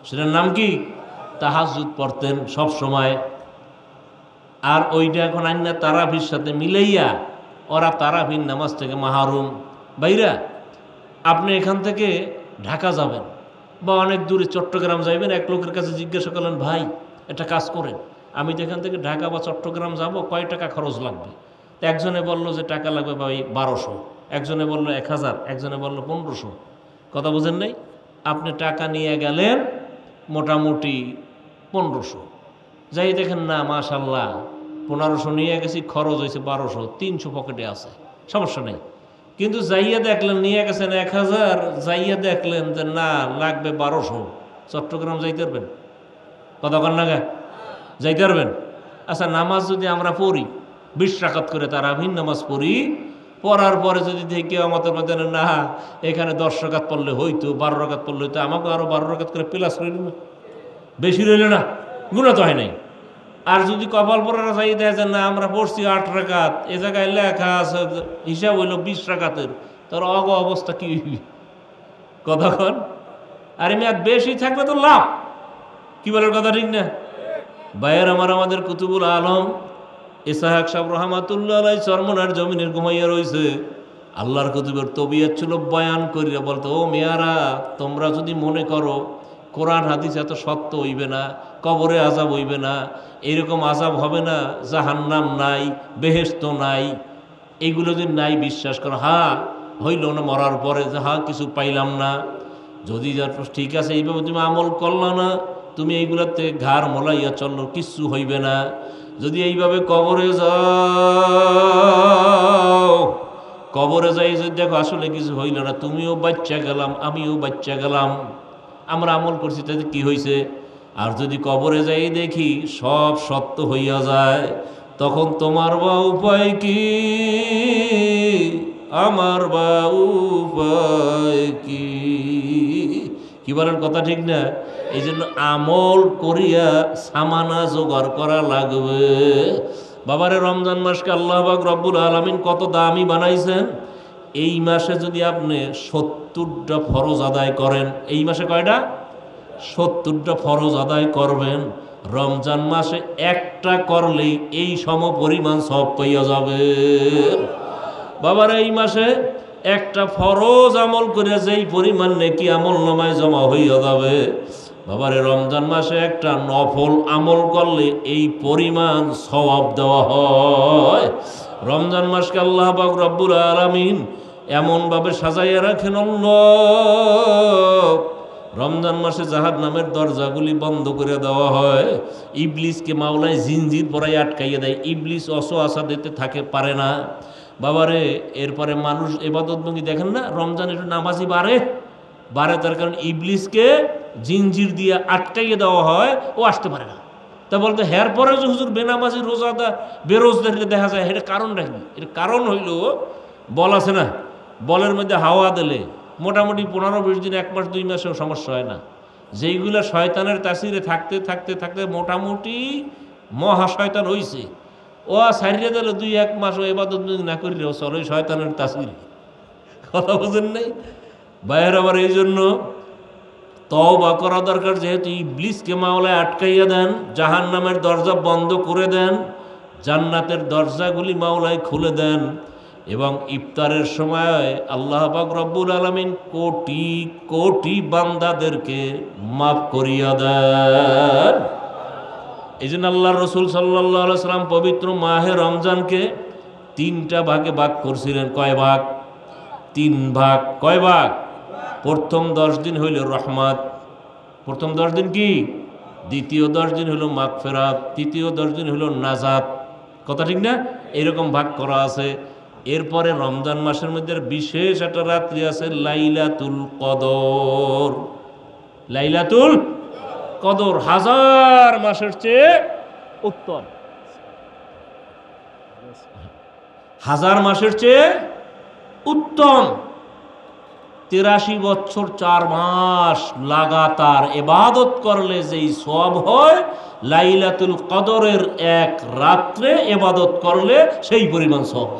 সেটার নাম কি? তাহাজ্জুদ পড়তেন সব সময়। আর ওইটা এখন আইনা তারাবির সাথে মিলাইয়া ওরা তারাবির নামাজ থেকে মাহরুম। ভাইরা, আপনি এখান থেকে ঢাকা যাবেন বা অনেক দূরে চট্টগ্রাম যাইবেন, এক লোকের কাছে জিজ্ঞাসা করলেন, ভাই একটা কাজ করেন, আমি তো এখান থেকে ঢাকা বা চট্টগ্রাম যাব, কয় টাকা খরচ লাগবে? তো একজনে বলল যে টাকা লাগবে ভাই 1200, একজনে বলল 1000, একজনে বলল 1500, কথা বুঝেন নাই? আপনি টাকা নিয়ে গেলেন মোটামুটি 1500, যাই দেখেন না মাশাল্লাহ 1500 নিয়ে গেছি, খরচ হয়েছে 1200, 300 পকেটে আছে, সমস্যা নেই। কিন্তু যাইয়া দেখলেন নিয়ে গেছেন 1000, যাইয়া দেখলেন যে না লাগবে 1200, চট্টগ্রাম যাইতে পারবেন? কথা কন না গা? যাইতে পারবেন? আচ্ছা, নামাজ যদি আমরা পড়ি 20 রাকাত করে তারাবির নামাজ পড়ি, পড়ার পরে যদি দেখি আমাদের মধ্যে না এখানে 10 রাকাত পড়লে হইতো, 12 রাকাত পড়লে হইতো, আমাকে আরো 12 রাকাত করে প্লাস রইল না, বেশি রইল না, গুনাহ তো হয় নাই। আর যদি কপাল পড়ারা চাই দেয় যে না আমরা পড়ছি 8 রাকাত, এ জায়গায় লেখা আছে হিসাব হইল 20 রাকাতের, তার অবস্থা কি হইবে? কথা কন? আর মেয়াদ বেশি থাকলে তো লাভ, কি বলার কথা ঠিক না? ভাইয়ের আমার, আমাদের কুতুবুল আলম ইসহাক সাহেব রহমাতুল্লাহ আলাইহি চরমনার জমিনের ঘুমাইয়া রইছে, আল্লাহর কুতুবের তবিয়ত ছিল বয়ান করিয়া বলতো, ও মেয়ারা, তোমরা যদি মনে করো কোরআন হাদিস এত সত্য হইবে না, কবরে আযাব হইবে না, এরকম আযাব হবে না, জাহান্নাম নাই, বেহেশত নাই, এইগুলো যদি নাই বিশ্বাস করো, হ্যাঁ হইল না মরার পরে, যে হ্যাঁ কিছু পাইলাম না, যদি ঠিক আছে এইভাবে তুমি আমল করলো না, তুমি এইগুলোতে ঘাড় মোলাইয়া চললো, কিচ্ছু হইবে না। যদি এইভাবে কবরে যাও, কবরে যাই যদি দেখো আসলে কিছু হইল না, তুমিও বাচ্চা গেলাম, আমিও বাচ্চা গেলাম, আমরা আমল করছি তাতে কি হয়েছে? আর যদি কবরে যাই দেখি সব সত্য হইয়া যায়, তখন তোমার বা উপায় কি, আমার বা উপায় কি? কি বলেন, কথা ঠিক না? এই জন্য আমল করিয়া সামানা জোগাড় করা লাগবে। বাবারে, রমজান মাসকে আল্লাহ পাক রব্বুল আলামিন কত দামি বানাইছেন। এই মাসে যদি আপনি 70টা ফরজ আদায় করেন, এই মাসে কয়টা? 70টা ফরজ আদায় করবেন, রমজান মাসে একটা করলেই এই সম পরিমাণ সব পাইয়া যাবে। বাবার, এই মাসে একটা ফরজ আমল করে যেই পরিমাণ নেকি আমল নামায় জমা হইয়া যাবে, বাবারে রমজান মাসে একটা নফল আমল করলে এই পরিমাণ সওয়াব দেওয়া হয়। রমজান মাসকে আল্লাহ পাক রব্বুল আলামিন এমনভাবে সাজাইয়া রাখেন, রমজান মাসে জাহান্নামের দরজাগুলি বন্ধ করে দেওয়া হয়। ইবলিসকে মাওলায় জিনজির পরাই আটকাইয়া দেয়, ইবলিস অসোয়াশা দিতে থাকে, পারে না। বাবারে, এরপরে মানুষ ইবাদতবন্দি দেখেন না, রমজান একটু নামাজি বাড়ে, তার কারণ ইবলিসকে জিনজির দিয়ে আটকাইয়ে দেওয়া হয়, ও আসতে পারে না। তা বলতে হের পরে যে হুজুর বেনামাজি রোজাদার বেরোজদারিতে দেখা যায়, এটা কারণ রাখি, এর কারণ হইল বল আছে না, বলের মধ্যে হাওয়া দিলে মোটামুটি 15-20 দিন, 1 মাস 2 মাসেও সমস্যা হয় না। যেইগুলো শয়তানের তাসিরে থাকতে থাকতে থাকতে মোটামুটি মহা শয়তান হইছে, ও সারিয়ে দিল 2-1 মাস ও ইবাদত না করিলেও চলে, ওই শয়তানের তাসিরে। কথা বুঝেন নাই বাইরে? আবার এই জন্য তওবা করা দরকার, যেহেতু ইবলিসকে মাওলায় আটকাইয়া দেন, জাহান্নামের দরজা বন্ধ করে দেন, জান্নাতের দরজাগুলি মাওলায় খুলে দেন, এবং ইফতারের সময় আল্লাহ পাক রব্বুল আলামিন কোটি কোটি বান্দাদেরকে মাফ করিয়া দেন। এই জন্য আল্লাহ রসুল সাল্লাল্লাহু আলাইহি সাল্লাম পবিত্র মাহে রমজানকে 3টা ভাগে ভাগ করছিলেন। কয় ভাগ? 3 ভাগ। কয় ভাগ? প্রথম 10 দিন হইল রহমত, প্রথম 10 দিন কি? দ্বিতীয় 10 দিন হইল মাগফিরাত, তৃতীয় 10 দিন হইল নাজাত। কথা ঠিক না? এরকম ভাগ করা আছে। এরপরে রমজান মাসের মধ্যে বিশেষ একটা রাত্রি আছে, লাইলাতুল কদর। লাইলাতুল কদর 1000 মাসের চেয়ে উত্তম, 1000 মাসের চেয়ে উত্তম। 83 বছর 4 মাস লাগাতার ইবাদত করলে যেই সওয়াব হয়, লাইলাতুল কদরের এক রাত্রে ইবাদত করলে সেই পরিমাণ সওয়াব।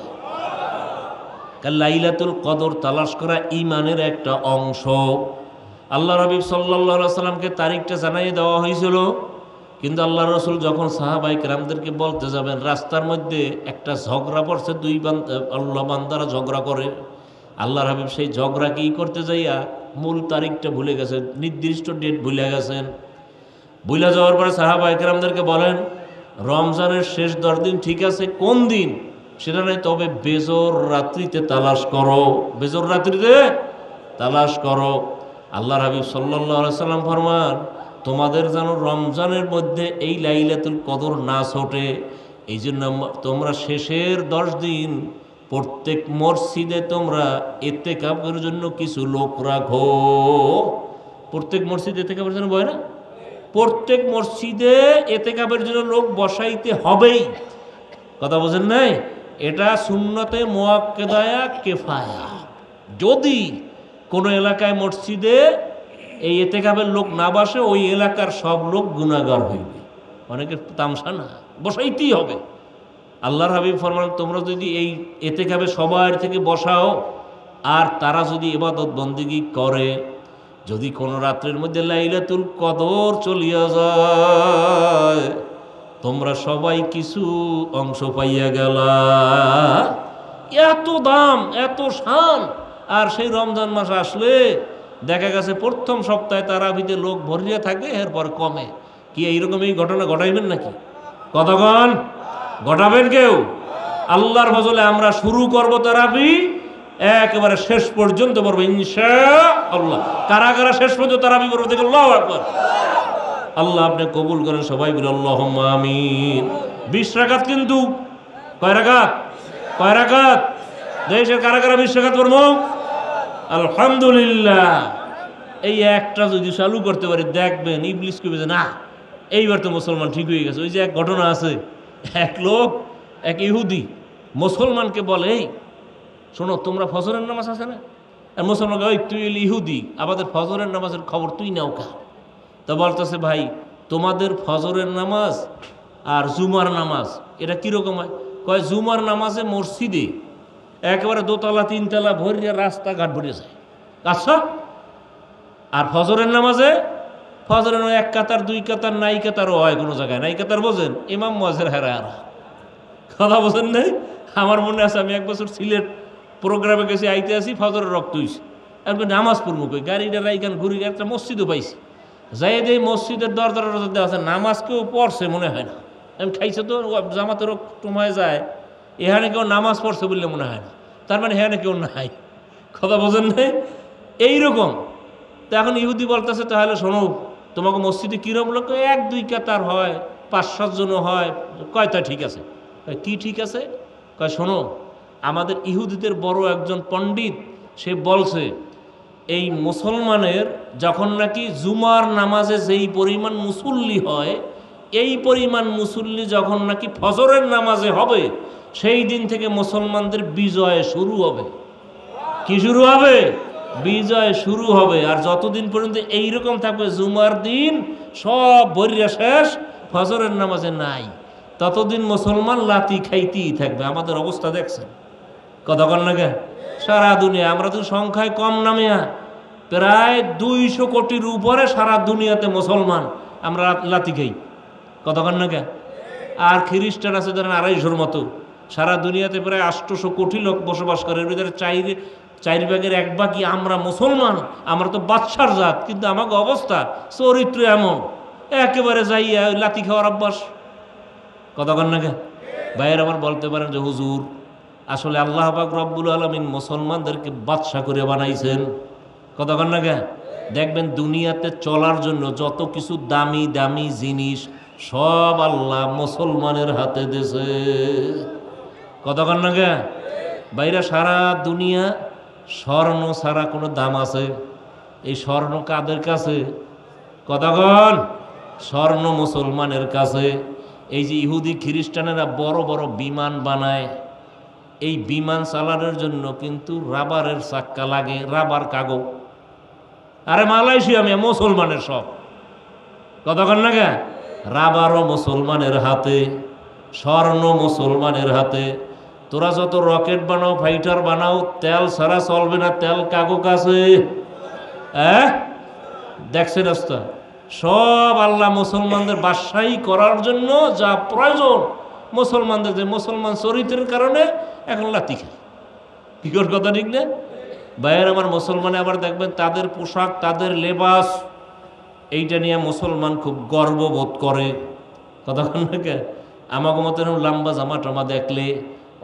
লাইলাতুল কদর তালাশ করা ঈমানের একটা অংশ। আল্লাহ হাবিব সাল্লাল্লাহু আলাইহি সাল্লামকে তারিখটা জানাইয়ে দেওয়া হয়েছিল, কিন্তু আল্লাহ রসুল যখন সাহাবায়ে কেরামদেরকে বলতে যাবেন, রাস্তার মধ্যে একটা ঝগড়া পড়ছে, 2 আল্লাহ বান্দারা ঝগড়া করে। আল্লাহর হাবিব সেই ঝগড়া কি করতে যাইয়া মূল তারিখটা ভুলে গেছেন, নির্দিষ্ট ডেট ভুলে গেছেন। ভুলে যাওয়ার পরে সাহাবায়ে কেরামদেরকে বলেন, রমজানের শেষ 10 দিন ঠিক আছে, কোন দিন সেটা নয়, তবে বেজর রাত্রিতে তালাশ করো, বেজর রাত্রিতে তালাশ করো। আল্লাহর হাবিব সাল্লাল্লাহু আলাইহি সাল্লাম ফরমান, তোমাদের যেন রমজানের মধ্যে এই লাইলাতুল কদর না ছোটে, এই জন্য তোমরা শেষের 10 দিন প্রত্যেক মসজিদে তোমরা ইতিকাফের জন্য কিছু লোক রাখো। প্রত্যেক মসজিদে ইতিকাফের জন্য বয় না? প্রত্যেক মসজিদে ইতিকাফের জন্য লোক বসাইতে হবেই। কথা বোঝেন নাই? এটা সুন্নতে মুআক্কাদায়া কিফায়া। যদি কোনো এলাকায় মসজিদে এই ইতিকাফের লোক না বসে, ওই এলাকার সব লোক গুনাহগার হইবে। অনেকের তামসা না, বসাইতেই হবে। আল্লাহর হাবিব ফরমান, তোমরা যদি এই ইতিকাফে সবার থেকে বসাও, আর তারা যদি ইবাদত বন্দেগী করে, যদি কোনো রাত্রের মধ্যে লাইলাতুল কদর চলিয়া যায়, তোমরা সবাই কিছু অংশ পাইয়া গেলা। এত দাম, এত শান। আর সেই রমজান মাস আসলে দেখা গেছে প্রথম সপ্তাহে তারাবিতে লোক ভরিয়ে থাকে, এরপর কমে। কি এইরকম এই ঘটনা ঘটাইবেন নাকি? কতক্ষণ ঘটাবেন কেউ? আল্লাহর ফজলে আমরা শুরু করব তারাবি, একেবারে শেষ পর্যন্ত পড়বো ইনশাআল্লাহ। কারা কারা শেষ পর্যন্ত তারাবি করবো দেখে আল্লাহু আকবার। আল্লাহ আপনি কবুল করেন, সবাই বলে আল্লাহুম্মা আমিন। 20 রাকাত, কিন্তু কয় রাকাত? কয় রাকাত? দেশের কারা কারা 20 রাকাত পড়বো? আলহামদুলিল্লাহ। এই একটা যদি চালু করতে পারি দেখবেন ইবলিস কইবে যে না এইবার তো মুসলমান ঠিক হয়ে গেছে। ওই যে এক ঘটনা আছে, এক লোক, এক ইহুদি মুসলমানকে বলে, এই শোনো তোমরা ফজরের নামাজ আছে না? আর মুসলমানকে, ওই তুই ইহুদি, আমাদের ফজরের নামাজের খবর তুই নাও কা। তো বলতেছে, ভাই তোমাদের ফজরের নামাজ আর জুমার নামাজ এটা কীরকম হয়? কয় জুমার নামাজে মসজিদে একেবারে দোতলা তিনতলা ভরিয়ে রাস্তাঘাট ভরিয়ে যায়, আচ্ছা। আর ফজরের নামাজে, ফজরের এক কাতার দুই কাতার নাই কাতারও হয়, কোনো জায়গায় নাই কাতার, বোঝেন? ইমাম মজের হেরা কথা বোঝেন নাই? আমার মনে আছে আমি এক বছর সিলেট প্রোগ্রামে গেছি, আইতে আসি ফজরের রক্ত হইছে, আমি নামাজ পড়বো কই, গাড়িটা রাইখান ঘুরি, একটা মসজিদও পাইছি, যাই দেই মসজিদের দরজার দেওয়া আছে, নামাজ কেউ পড়ছে মনে হয় না। আমি খাইছে তো জামাতের টুমায় যায়, এখানে কেউ নামাজ পড়ছে বললে মনে হয় না, তার মানে এখানে কেউ নাই, কথা বোঝেন নাই? এইরকম। তো এখন ইহুদি বলতেছে, তাহলে শোনো তোমাকে মসজিদে কীরকম লোক? 1-2 কাতার হয়, 5-7 জনও হয়। কয়টা ঠিক আছে? কি ঠিক আছে? কয় শোনো, আমাদের ইহুদিদের বড় একজন পণ্ডিত সে বলছে, এই মুসলমানের যখন নাকি জুমার নামাজে যেই পরিমাণ মুসল্লি হয়, এই পরিমাণ মুসল্লি যখন নাকি ফজরের নামাজে হবে, সেই দিন থেকে মুসলমানদের বিজয় শুরু হবে। কি শুরু হবে? বিজয় শুরু হবে। আর যতদিন পর্যন্ত এইরকম থাকবে, জুমার দিন সব ভরিয়া শেষ, ফজরের নামাজে নাই, ততদিন মুসলমান লাতি খাইতেই থাকবে। আমাদের অবস্থা দেখছেন, কতক্ষণ লাগে সারা দুনিয়া, আমরা তো সংখ্যায় কম নামিয়া প্রায় 200 কোটির উপরে সারা দুনিয়াতে মুসলমান, আমরা লাতি খাই, কতক্ষণ লাগে। আর খ্রিস্টান আছে ধরেন 250 মতো, সারা দুনিয়াতে প্রায় 800 কোটি লোক বসবাস করে, এর ভিতরে 4 ভাগের 1 ভাগই আমরা মুসলমান। আমরা তো বাদশার জাত, কিন্তু আমাকে অবস্থা চরিত্র এমন, একেবারে যাইয়া লাতি খাওয়ার অভ্যাস, কতক্ষণ নাকি। ভাইয়ের আমার বলতে পারেন যে হুজুর আসলে আল্লাহ পাক রব্বুল আলামিন মুসলমানদেরকে বাদশা করে বানাইছেন, কতক্ষণ নাকি। দেখবেন দুনিয়াতে চলার জন্য যত কিছু দামি দামি জিনিস সব আল্লাহ মুসলমানের হাতে দিয়েছে, কতক্ষণ নাকি। বাইরে সারা দুনিয়া স্বর্ণ ছাড়া কোনো দাম আছে? এই স্বর্ণ কাদের কাছে? কতক্ষণ। স্বর্ণ মুসলমানের কাছে। এই যে ইহুদি খ্রিস্টানেরা বড় বড় বিমান বানায়, এই বিমান চালানোর জন্য কিন্তু রাবারের চাক্কা লাগে, রাবার কাগজ। আরে মালয়েশিয়া মুসলমানের সব, কতক্ষণ নাকি। রাবারও মুসলমানের হাতে, স্বর্ণ মুসলমানের হাতে। তোরা যত রকেট বানাও, ফাইটার বানাও, তেল ছাড়া চলবে না, তেল কাগজ আছে, দেখছেন রাস্তা সব আল্লাহ মুসলমানদের বাদশাহী করার জন্য যা প্রয়োজন মুসলমানদের, যে মুসলমান চরিত্রের কারণে এখন লাতি খায়, বিকট কথা ঠিক না ভাইয়ের আমার। মুসলমানে আবার দেখবেন তাদের পোশাক, তাদের লেবাস, এইটা নিয়ে মুসলমান খুব গর্ববোধ করে, কতক্ষণ নাকি। আমাকে মতো লম্বা জামা টামা দেখলে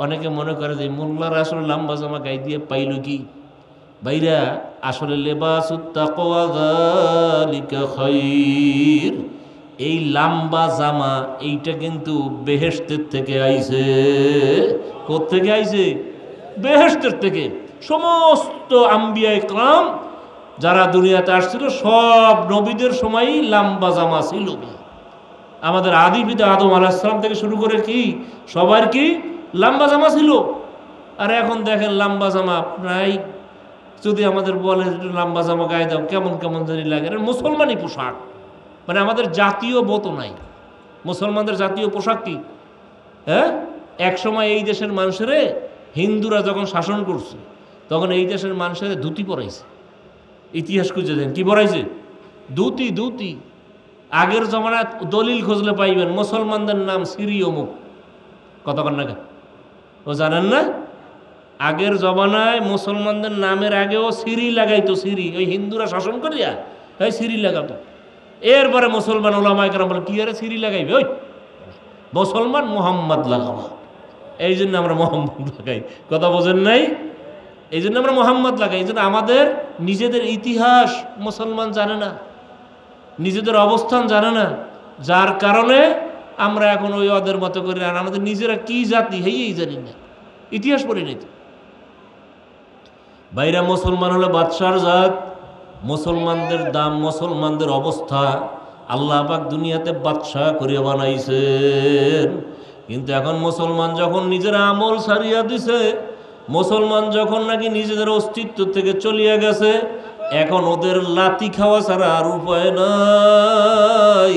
অনেকে মনে করে যে মোল্লারা আসলে লম্বা জামা গায়ে দিয়ে পাইল কি। ভাইরা আসলে লেবাসুত তাকওয়া যালিকা খায়র, এই লম্বা জামা এইটা কিন্তু বেহেশতের থেকে আইছে। কোত্থেকে আইছে? বেহেশতের থেকে। সমস্ত আম্বিয়া ইকরাম যারা দুনিয়াতে আসছিল সব নবীদের সময়ই লম্বা জামা ছিল। আমাদের আদি পিতা আদম আলাইহিস সালাম থেকে শুরু করে কি সবার কি লম্বা জামা ছিল। আর এখন দেখেন লম্বা জামা প্রায়, যদি আমাদের বলে লম্বা জামা গায়ে দাও কেমন কেমন জানি লাগে। মুসলমানই পোশাক, মানে আমাদের জাতীয় বোধ নাই। মুসলমানদের জাতীয় পোশাক কি? হ্যাঁ, এক সময় এই দেশের মানুষের, হিন্দুরা যখন শাসন করছে তখন এই দেশের মানুষের ধুতি পরাইছে। ইতিহাস খুঁজে দেন কি পরাইছে? ধুতি। ধুতি আগের জমানায় দলিল খুঁজলে পাইবেন মুসলমানদের নাম সিরিয় মুখ, কতক্ষণ নাকি। ও জানেন না? আগের জমানায় মুসলমানদের নামের আগেও সিরি লাগাইতো, সিরি, ওই হিন্দুরা শাসন করিয়া ওই সিরি লাগাতো। এরপরে মুসলমান ওলামায়ে কেরাম বলে কি আরে সিরি লাগাইবে, ওই মুসলমান মোহাম্মদ লাগাবো, এই জন্য আমরা মোহাম্মদ লাগাই। কথা বোঝেন নাই? এই জন্য আমরা মোহাম্মদ লাগাই। এই জন্য আমাদের নিজেদের ইতিহাস মুসলমান জানে না, নিজেদের অবস্থান জানে না, যার কারণে আমরা এখন ওই ওদের মতো করি। আর আমাদের নিজেরা কি জাতি হেই জানি না, ইতিহাস পড়ি নাই তো। বাইরা মুসলমান হলো বাদশার জাত, মুসলমানদের দাম, মুসলমানদের অবস্থা আল্লাহ পাক দুনিয়াতে বাদশা করিয়া বানাইছেন। কিন্তু এখন মুসলমান যখন নিজের আমল ছাড়িয়া দিছে, মুসলমান যখন নাকি নিজেদের অস্তিত্ব থেকে চলিয়া গেছে, এখন ওদের লাথি খাওয়া ছাড়া আর উপায় নাই।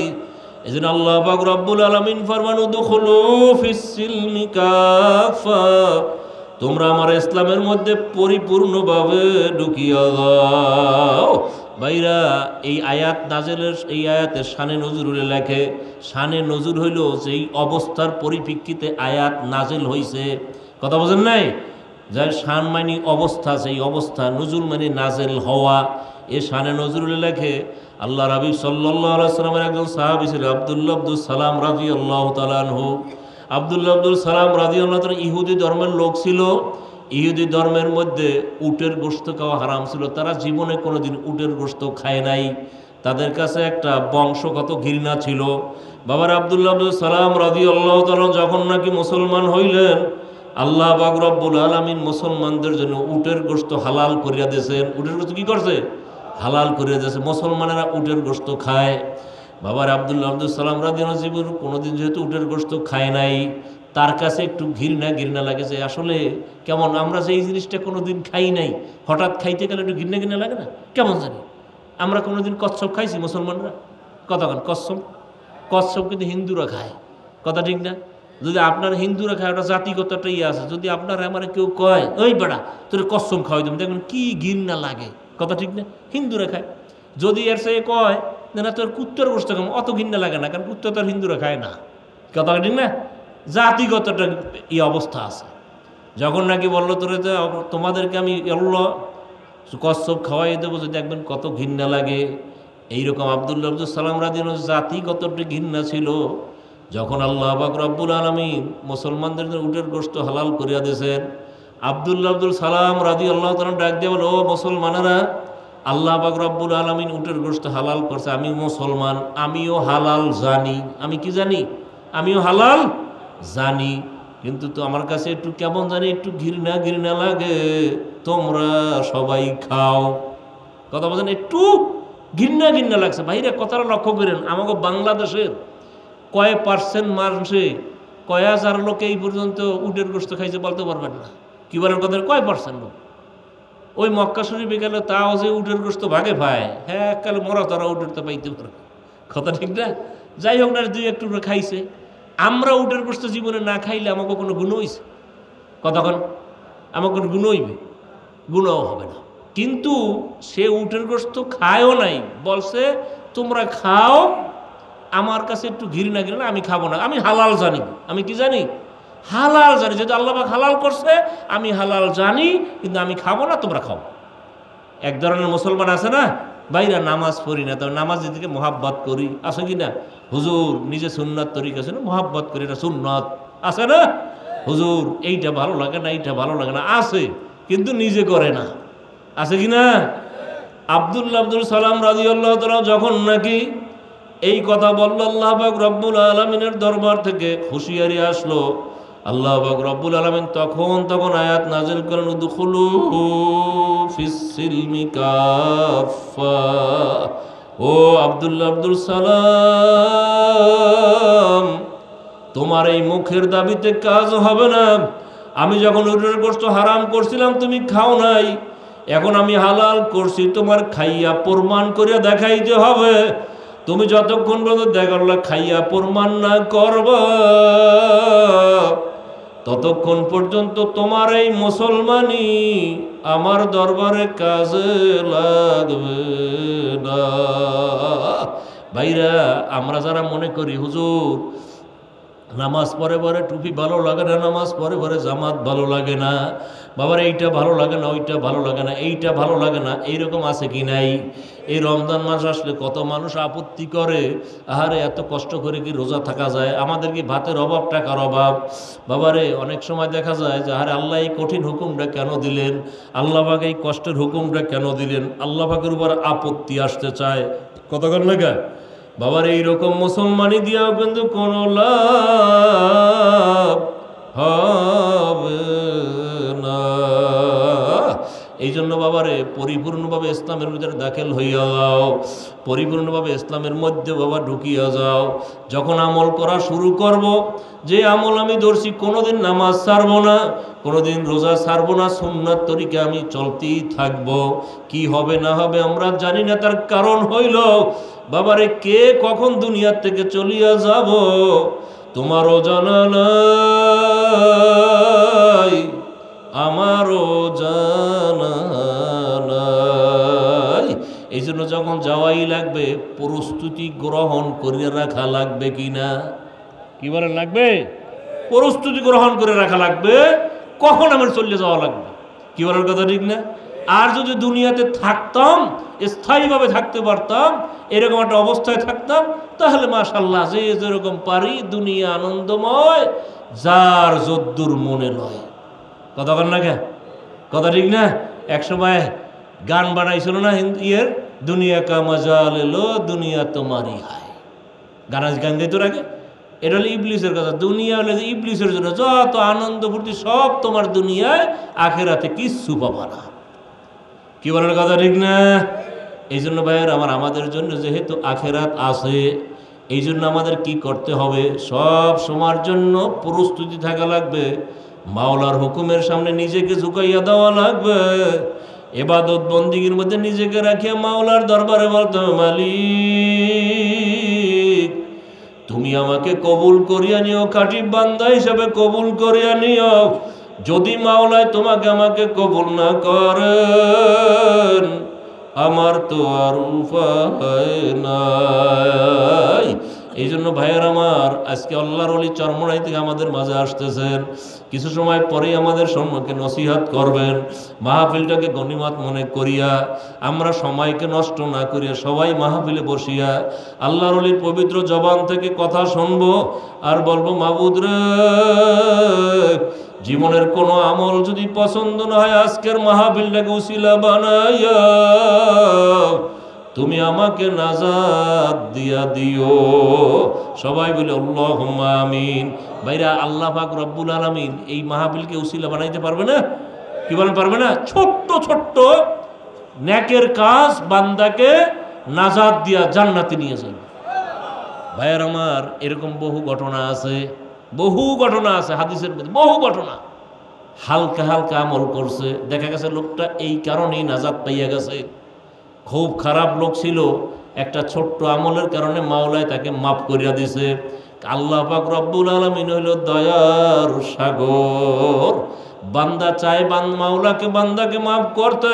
এই জন্য আল্লাহ পাক রব্বুল আলামিন ফরমান উদখুলু ফিস সিলমি কাফা, তোমরা আমার ইসলামের মধ্যে পরিপূর্ণভাবে ঢুকিয়া দাও। ভাইরা, এই আয়াত নাজেলের, এই আয়াতের শানে নজরুল লেখে, শানে নজরুল হইল যেই অবস্থার পরিপ্রেক্ষিতে আয়াত নাজেল হইছে। কথা বোঝেন নাই? যার শান মানে অবস্থা, সেই অবস্থা, নজরুল মানে নাজেল হওয়া। এ শানে নজরুল লেখে আল্লাহ হাবিব সাল্লাল্লাহু আলাইহি সাল্লামের একজন সাহাবী ছিল আব্দুল্লাহ আব্দুল সালাম রাদিয়াল্লাহু তাআলা আনহু। আব্দুল্লাহ আব্দুল সালাম রাদিয়াল্লাহু তাআলা ইহুদি ধর্মের লোক ছিল। ইহুদি ধর্মের মধ্যে উটের গোশত খাওয়া হারাম ছিল। তারা জীবনে কোনোদিন উটের গোশত খায় নাই। তাদের কাছে একটা বংশগত ঘৃণা ছিল। বাবার আব্দুল্লাহ আব্দুল সালাম রাদিয়াল্লাহু তাআলা যখন নাকি মুসলমান হইলেন, আল্লাহ পাক রব্বুল আলামিন মুসলমানদের জন্য উটের গোশত হালাল করিয়া দিয়েছেন। উটের গোশত কি করছে? হালাল করিয়া দিয়েছে। মুসলমানেরা উটের গোশত খায়। বাবার আব্দুল্লাহ আব্দুল সালাম রাদিয়াল্লাহু জীবন কোনোদিন যেহেতু উটের গোশত খায় নাই, তার কাছে একটু ঘৃণা লাগেছে। আসলে কেমন, আমরা যে এই জিনিসটা কোনোদিন খাই নাই, হঠাৎ খাইতে গেলে একটু ঘৃণা লাগে না? কেমন জানি। আমরা কোনোদিন কচ্ছপ খাইছি মুসলমানরা? কতক্ষণ কচ্ছপ, কচ্ছপ কিন্তু হিন্দুরা খায়। কথা ঠিক না? যদি আপনার হিন্দুরা খায়, ওটা জাতিগত একটা ইয়ে আছে। যদি আপনার আমার কেউ কয় ওই বেড়া তোর কচ্ছপ খাওয়াই দেবেন, দেখবেন কি ঘৃণা লাগে। কথা ঠিক না? হিন্দুরা খায়। যদি এর সে কয় না তোর কুত্তর গোশত খাম, অত ঘৃণা লাগে না, কারণ কুত্তর তো আর হিন্দুরা খায় না। কথা ঠিক না? জাতিগত একটা এই অবস্থা আছে। যখন নাকি বললো তোরে তোমাদেরকে আমি কচ্ছপ খাওয়াই দেবো, যদি দেখবেন কত ঘৃণা লাগে। এইরকম আব্দুল্লাহ আব্দুল সালাম রাদিয়াল্লাহু জাতিগত একটা ঘৃণা ছিল। যখন আল্লাহ পাক রব্বুল আলামিন মুসলমানদের জন্য উটের গোশত হালাল করিয়া দিয়েছেন, আব্দুল্লাহ আব্দুল সালাম রাদিয়াল্লাহু তাআলা ডাক দিয়ে বলো, ও মুসলমানেরা, আল্লাহ পাক রব্বুল আলামিন উটের গোশত হালাল করছে, আমি মুসলমান, আমিও হালাল জানি। আমি কি জানি? আমিও হালাল জানি, কিন্তু তো আমার কাছে একটু কেমন জানি একটু ঘৃণা লাগে। তোমরা সবাই খাও। কথা বলেন, একটু ঘৃণা লাগছে। ভাইরা কথাটা লক্ষ্য করেন, আমাকে বাংলাদেশের কয় পার্সেন্ট মানুষে, কয় হাজার লোক এই পর্যন্ত উটের গোশত খাইছে বলতে পারবেন না। কি বলেন কথা, কয় পার্সেন্ট লোক? ওই মক্কা শরীফে গেলে তাও যে উটের গোশত ভাগে পায়, হ্যাঁ কালে মরা তারা উটের তো পাইতে পারে। কথা ঠিক না? যাই হোক না, দুই একটু খাইছে। আমরা উটের গোশত জীবনে না খাইলে আমাকে কোনো গুণ হইছে? কতক্ষণ আমাকে কোনো গুণ হইবে? গুণও হবে না। কিন্তু সে উটের গোশত খায়ও নাই, বলছে তোমরা খাও, আমার কাছে একটু ঘৃণা, আমি খাবো না, আমি হালাল জানি। আমি কি জানি? হালাল জানি। যেহেতু আল্লাহ পাক হালাল করছে, আমি হালাল জানি, কিন্তু আমি খাবো না, তোমরা খাও। এক ধরনের মুসলমান আছে না, বাইরা নামাজ পড়ি না, তবে নামাজের দিকে মোহাব্বত করি, আছে কি না? হুজুর নিজে সুন্নাত তরিকা আছে না, মোহাব্বত করি, এটা সুন্নাত আছে না? হুজুর এইটা ভালো লাগে না, এইটা ভালো লাগে না, আছে, কিন্তু নিজে করে না, আছে কি না? আব্দুল্লাহ আব্দুল সালাম রাদিয়াল্লাহু তাআলা যখন নাকি এই কথা বলল, আল্লাহ পাক রব্বুল আলামিনের দরবার থেকে হুঁশিয়ারি আসলো। আল্লাহ পাক রব্বুল আলামিন তখন আয়াত নাযিল করেন, উদখুলু ফিস সিলমি কাফা। ও আব্দুল্লাহ আব্দুল সালাম, তোমার এই মুখের দাবিতে কাজ হবে না। আমি যখন উটের গোশত হারাম করছিলাম তুমি খাও নাই, এখন আমি হালাল করছি, তোমার খাইয়া প্রমাণ করে দেখাইতে হবে। তুমি যতক্ষণ পর্যন্ত দেখাল্লা খাইয়া প্রমাণ না করবা, ততক্ষণ পর্যন্ত তোমার এই মুসলমানি আমার দরবারে কাজে লাগবে না। ভাইরা, আমরা যারা মনে করি হুজুর নামাজ পড়ে পরে টুপি ভালো লাগে না, নামাজ পড়ে পরে জামাত ভালো লাগে না, বাবার এইটা ভালো লাগে না, ওইটা ভালো লাগে না, এইটা ভালো লাগে না, এইরকম আছে কি নাই? এই রমজান মাস আসলে কত মানুষ আপত্তি করে, আহারে এত কষ্ট করে কি রোজা থাকা যায়, আমাদের কি ভাতের অভাব, টাকার অভাব? বাবারে অনেক সময় দেখা যায় যে আরে আল্লাহ এই কঠিন হুকুমটা কেন দিলেন, আল্লাহ পাক এই কষ্টের হুকুমটা কেন দিলেন, আল্লাহ পাকের উপর আপত্তি আসতে চায়। কতক্ষণ লাগে বাবার এইরকম মুসলমানি দিয়াও কিন্তু কোনো লাভ হবে না। এই জন্য বাবারে পরিপূর্ণভাবে ইসলামের ভিতরে দাখিল হইয়া যাও, পরিপূর্ণভাবে ইসলামের মধ্যে বাবা ঢুকিয়া যাও। যখন আমল করা শুরু করব, যে আমল আমি ধরছি, কোনোদিন নামাজ ছাড়বো না, কোনোদিন রোজা ছাড়বো না, সুন্নাত তরিকে আমি চলতেই থাকবো। কি হবে না হবে আমরা জানি না, তার কারণ হইল বাবারে কে কখন দুনিয়ার থেকে চলিয়া যাব তোমারও জানা নাই, আমারও জানা নাই। এই জন্য যখন যাওয়াই লাগবে প্রস্তুতি গ্রহণ করে রাখা লাগবে কিনা? কি বলেন লাগবে? প্রস্তুতি গ্রহণ করে রাখা লাগবে, কখন আমার চলে যাওয়া লাগবে। কি বলার কথা ঠিক না? আর যদি দুনিয়াতে থাকতাম, স্থায়ীভাবে থাকতে পারতাম, এরকম একটা অবস্থায় থাকতাম, তাহলে মাশাআল্লাহ যে যেরকম পারি, দুনিয়া আনন্দময়, যার যদ্দুর মনে নয়। কথা বল না কে? কথা ঠিক না? এক সময় গান বানাইছিল না ইয়ের, দুনিয়া কা মজা লেলো দুনিয়া তোমারই হায়, গান গাইতো আগে। এটা হলো ইবলিসের কথা। দুনিয়া হলে যে ইবলিসের জন্য, যত আনন্দ ফুর্তি সব তোমার দুনিয়ায়, আখেরাতে কিচ্ছু পাবা না। কি বলার কথা ঠিক না? এই জন্য ভাইয়ের আমার, আমাদের জন্য যেহেতু আখেরাত আছে, এই জন্য আমাদের কি করতে হবে? সব সময়ের জন্য প্রস্তুতি থাকা লাগবে, মাওলার হুকুমের সামনে নিজেকে ঝুঁকাইয়া দেওয়া লাগবে, ইবাদত বন্দিগির মধ্যে নিজেকে রাখিয়া মাওলার দরবারে বলতে হবে, মালিক তুমি আমাকে কবুল করিয়া নিও, খাঁটি বান্দা হিসেবে কবুল করিয়া নিও। যদি মাওলায় তোমাকে আমাকে কবুল না করেন, আমার তো আর উপায় নাই। এই জন্য ভাইয়ের আমার, আজকে আল্লাহর ওলি চরমনাই থেকে আমাদের মাঝে আসতেছেন, কিছু সময় পরেই আমাদের সম্মুখে নসিহত করবেন। মাহফিলটাকে গনিমত মনে করিয়া, আমরা সময়কে নষ্ট না করিয়া সবাই মাহফিলে বসিয়া আল্লাহর ওলির পবিত্র জবান থেকে কথা শুনবো, আর বলবো, মাবুদ রে, জীবনের কোনো আমল যদি পছন্দ না হয়, আজকের মাহফিলটাকে উসিলা বানাইয়া তুমি আমাকে নাজাত দিয়া দিও। সবাই বলে আল্লাহুম্মা আমিন। ভাইরা, আল্লাহ পাক রব্বুল আলামিন এই মাহফিলকে উসিলা বানাইতে পারবে না? কি বলেন পারবে না? ছোট্ট ছোট্ট নেকের কাজ বান্দাকে নাজাত দিয়া জান্নাতে নিয়ে যাবে। ভাইয়ার আমার, এরকম বহু ঘটনা আছে, বহু ঘটনা আছে হাদিসের মধ্যে, বহু ঘটনা। হালকা হালকা আমল করছে, দেখা গেছে লোকটা এই কারণেই নাজাত পাইয়া গেছে। খুব খারাপ লোক ছিল, একটা ছোট্ট আমলের কারণে মাওলায় তাকে মাফ করিয়া দিছে। আল্লাহ পাক রব্বুল আলামিন হইল দয়ার সাগর। বান্দা চায় মাওলাকে, বান্দাকে মাফ করতে।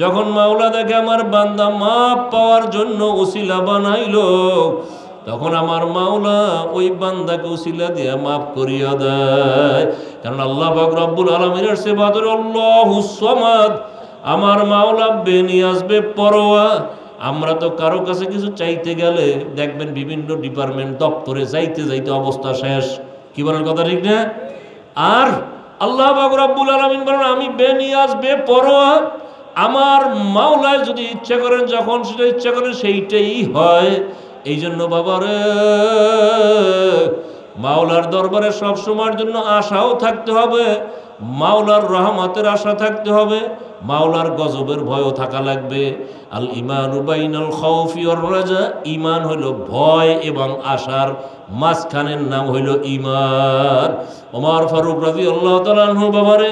যখন মাওলা দেখে আমার বান্দা মাফ পাওয়ার জন্য উসিলা বানাইল, তখন আমার মাওলা ওই বান্দাকে উসিলা দিয়ে মাফ করিয়া দেয়। কারণ আল্লাহ পাক রব্বুল আলামিনের সিফাতুল আল্লাহুস সামাদ, আমার মাওলা বেনিয়াজ বেপরোয়া। আমরা তো কারো কাছে কিছু চাইতে গেলে দেখবেন বিভিন্ন ডিপার্টমেন্ট দপ্তরে যাইতে যাইতে অবস্থা শেষ। কি বলার কথা ঠিক না? আর আল্লাহ পাক রব্বুল আলামিন বলেন, আমি বেনিয়াজ বেপরোয়া, আমার মাওলায় যদি ইচ্ছা করেন, যখন সেটা ইচ্ছা করেন সেইটাই হয়। এই জন্য বাবারে, মাওলার দরবারে সব সময়ের জন্য আশাও থাকতে হবে, মাওলার রহমতের আশা থাকতে হবে, মাওলার গজবের ভয়ও থাকা লাগবে। আল ঈমানু বাইনাল খাউফি ওয়ার রাজা, ঈমান হইল ভয় এবং আশার মাঝখানের নাম হইল ঈমান। ওমর ফারুক রাদিয়াল্লাহু তাআলা আনহু বাবারে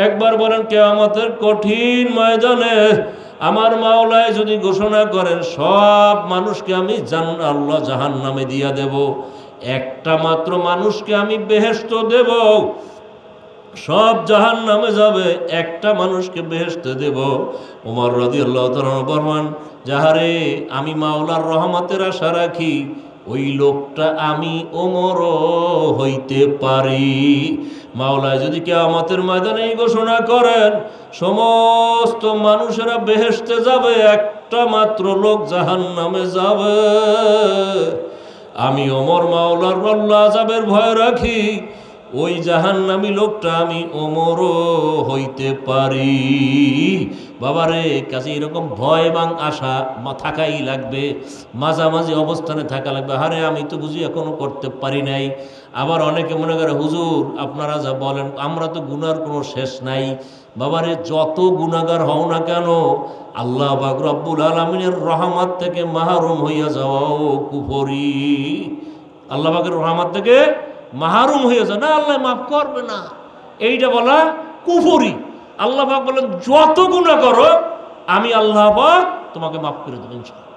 একবার বলেন, কিয়ামতের কঠিন ময়দানে আমার মাওলায় যদি ঘোষণা করেন সব মানুষকে আমি আল্লাহ জাহান্নামে দিয়া দেব, একটা মাত্র মানুষকে আমি বেহেশত দেব, সব জাহান্নামে যাবে, একটা মানুষকে বেহেশতে দেব। ওমর রাদিয়াল্লাহু তাআলা ফরমান, যাহারে আমি মাওলার রহমতের আশা রাখি, ওই লোকটা আমি ওমরও হইতে পারি। মাওলায় যদি কিয়ামতের ময়দানে এই ঘোষণা করেন, সমস্ত মানুষেরা বেহেশতে যাবে, একটা মাত্র লোক জাহান্নামে যাবে, আমি ওমর মাওলার আল্লাহ আযাবের ভয় রাখি, ওই জাহান্নামী লোকটা আমি ওমরও হইতে পারি। বাবারে, কাছে এরকম ভয় এবং আশা থাকাই লাগবে, মাঝামাঝি অবস্থানে থাকা লাগবে। আরে আমি তো বুঝি এখনো করতে পারি নাই। আবার অনেকে মনে করে, হুজুর আপনারা যা বলেন, আমরা তো গুনার কোনো শেষ নাই। বাবারে, যত গুনাহগার হও না কেন, আল্লাহ পাক রব্বুল আলামিনের রহমত থেকে মাহরুম হইয়া যাওয়াও কুফরি। আল্লাহ পাকের রহমত থেকে মাহরুম হয়ে যায় না, আল্লাহ মাফ করবে না, এইটা বলা কুফরি। আল্লাহ পাক বলেন, যত গুনাহ করো আমি আল্লাহ পাক তোমাকে মাফ করে দেব ইনশাআল্লাহ।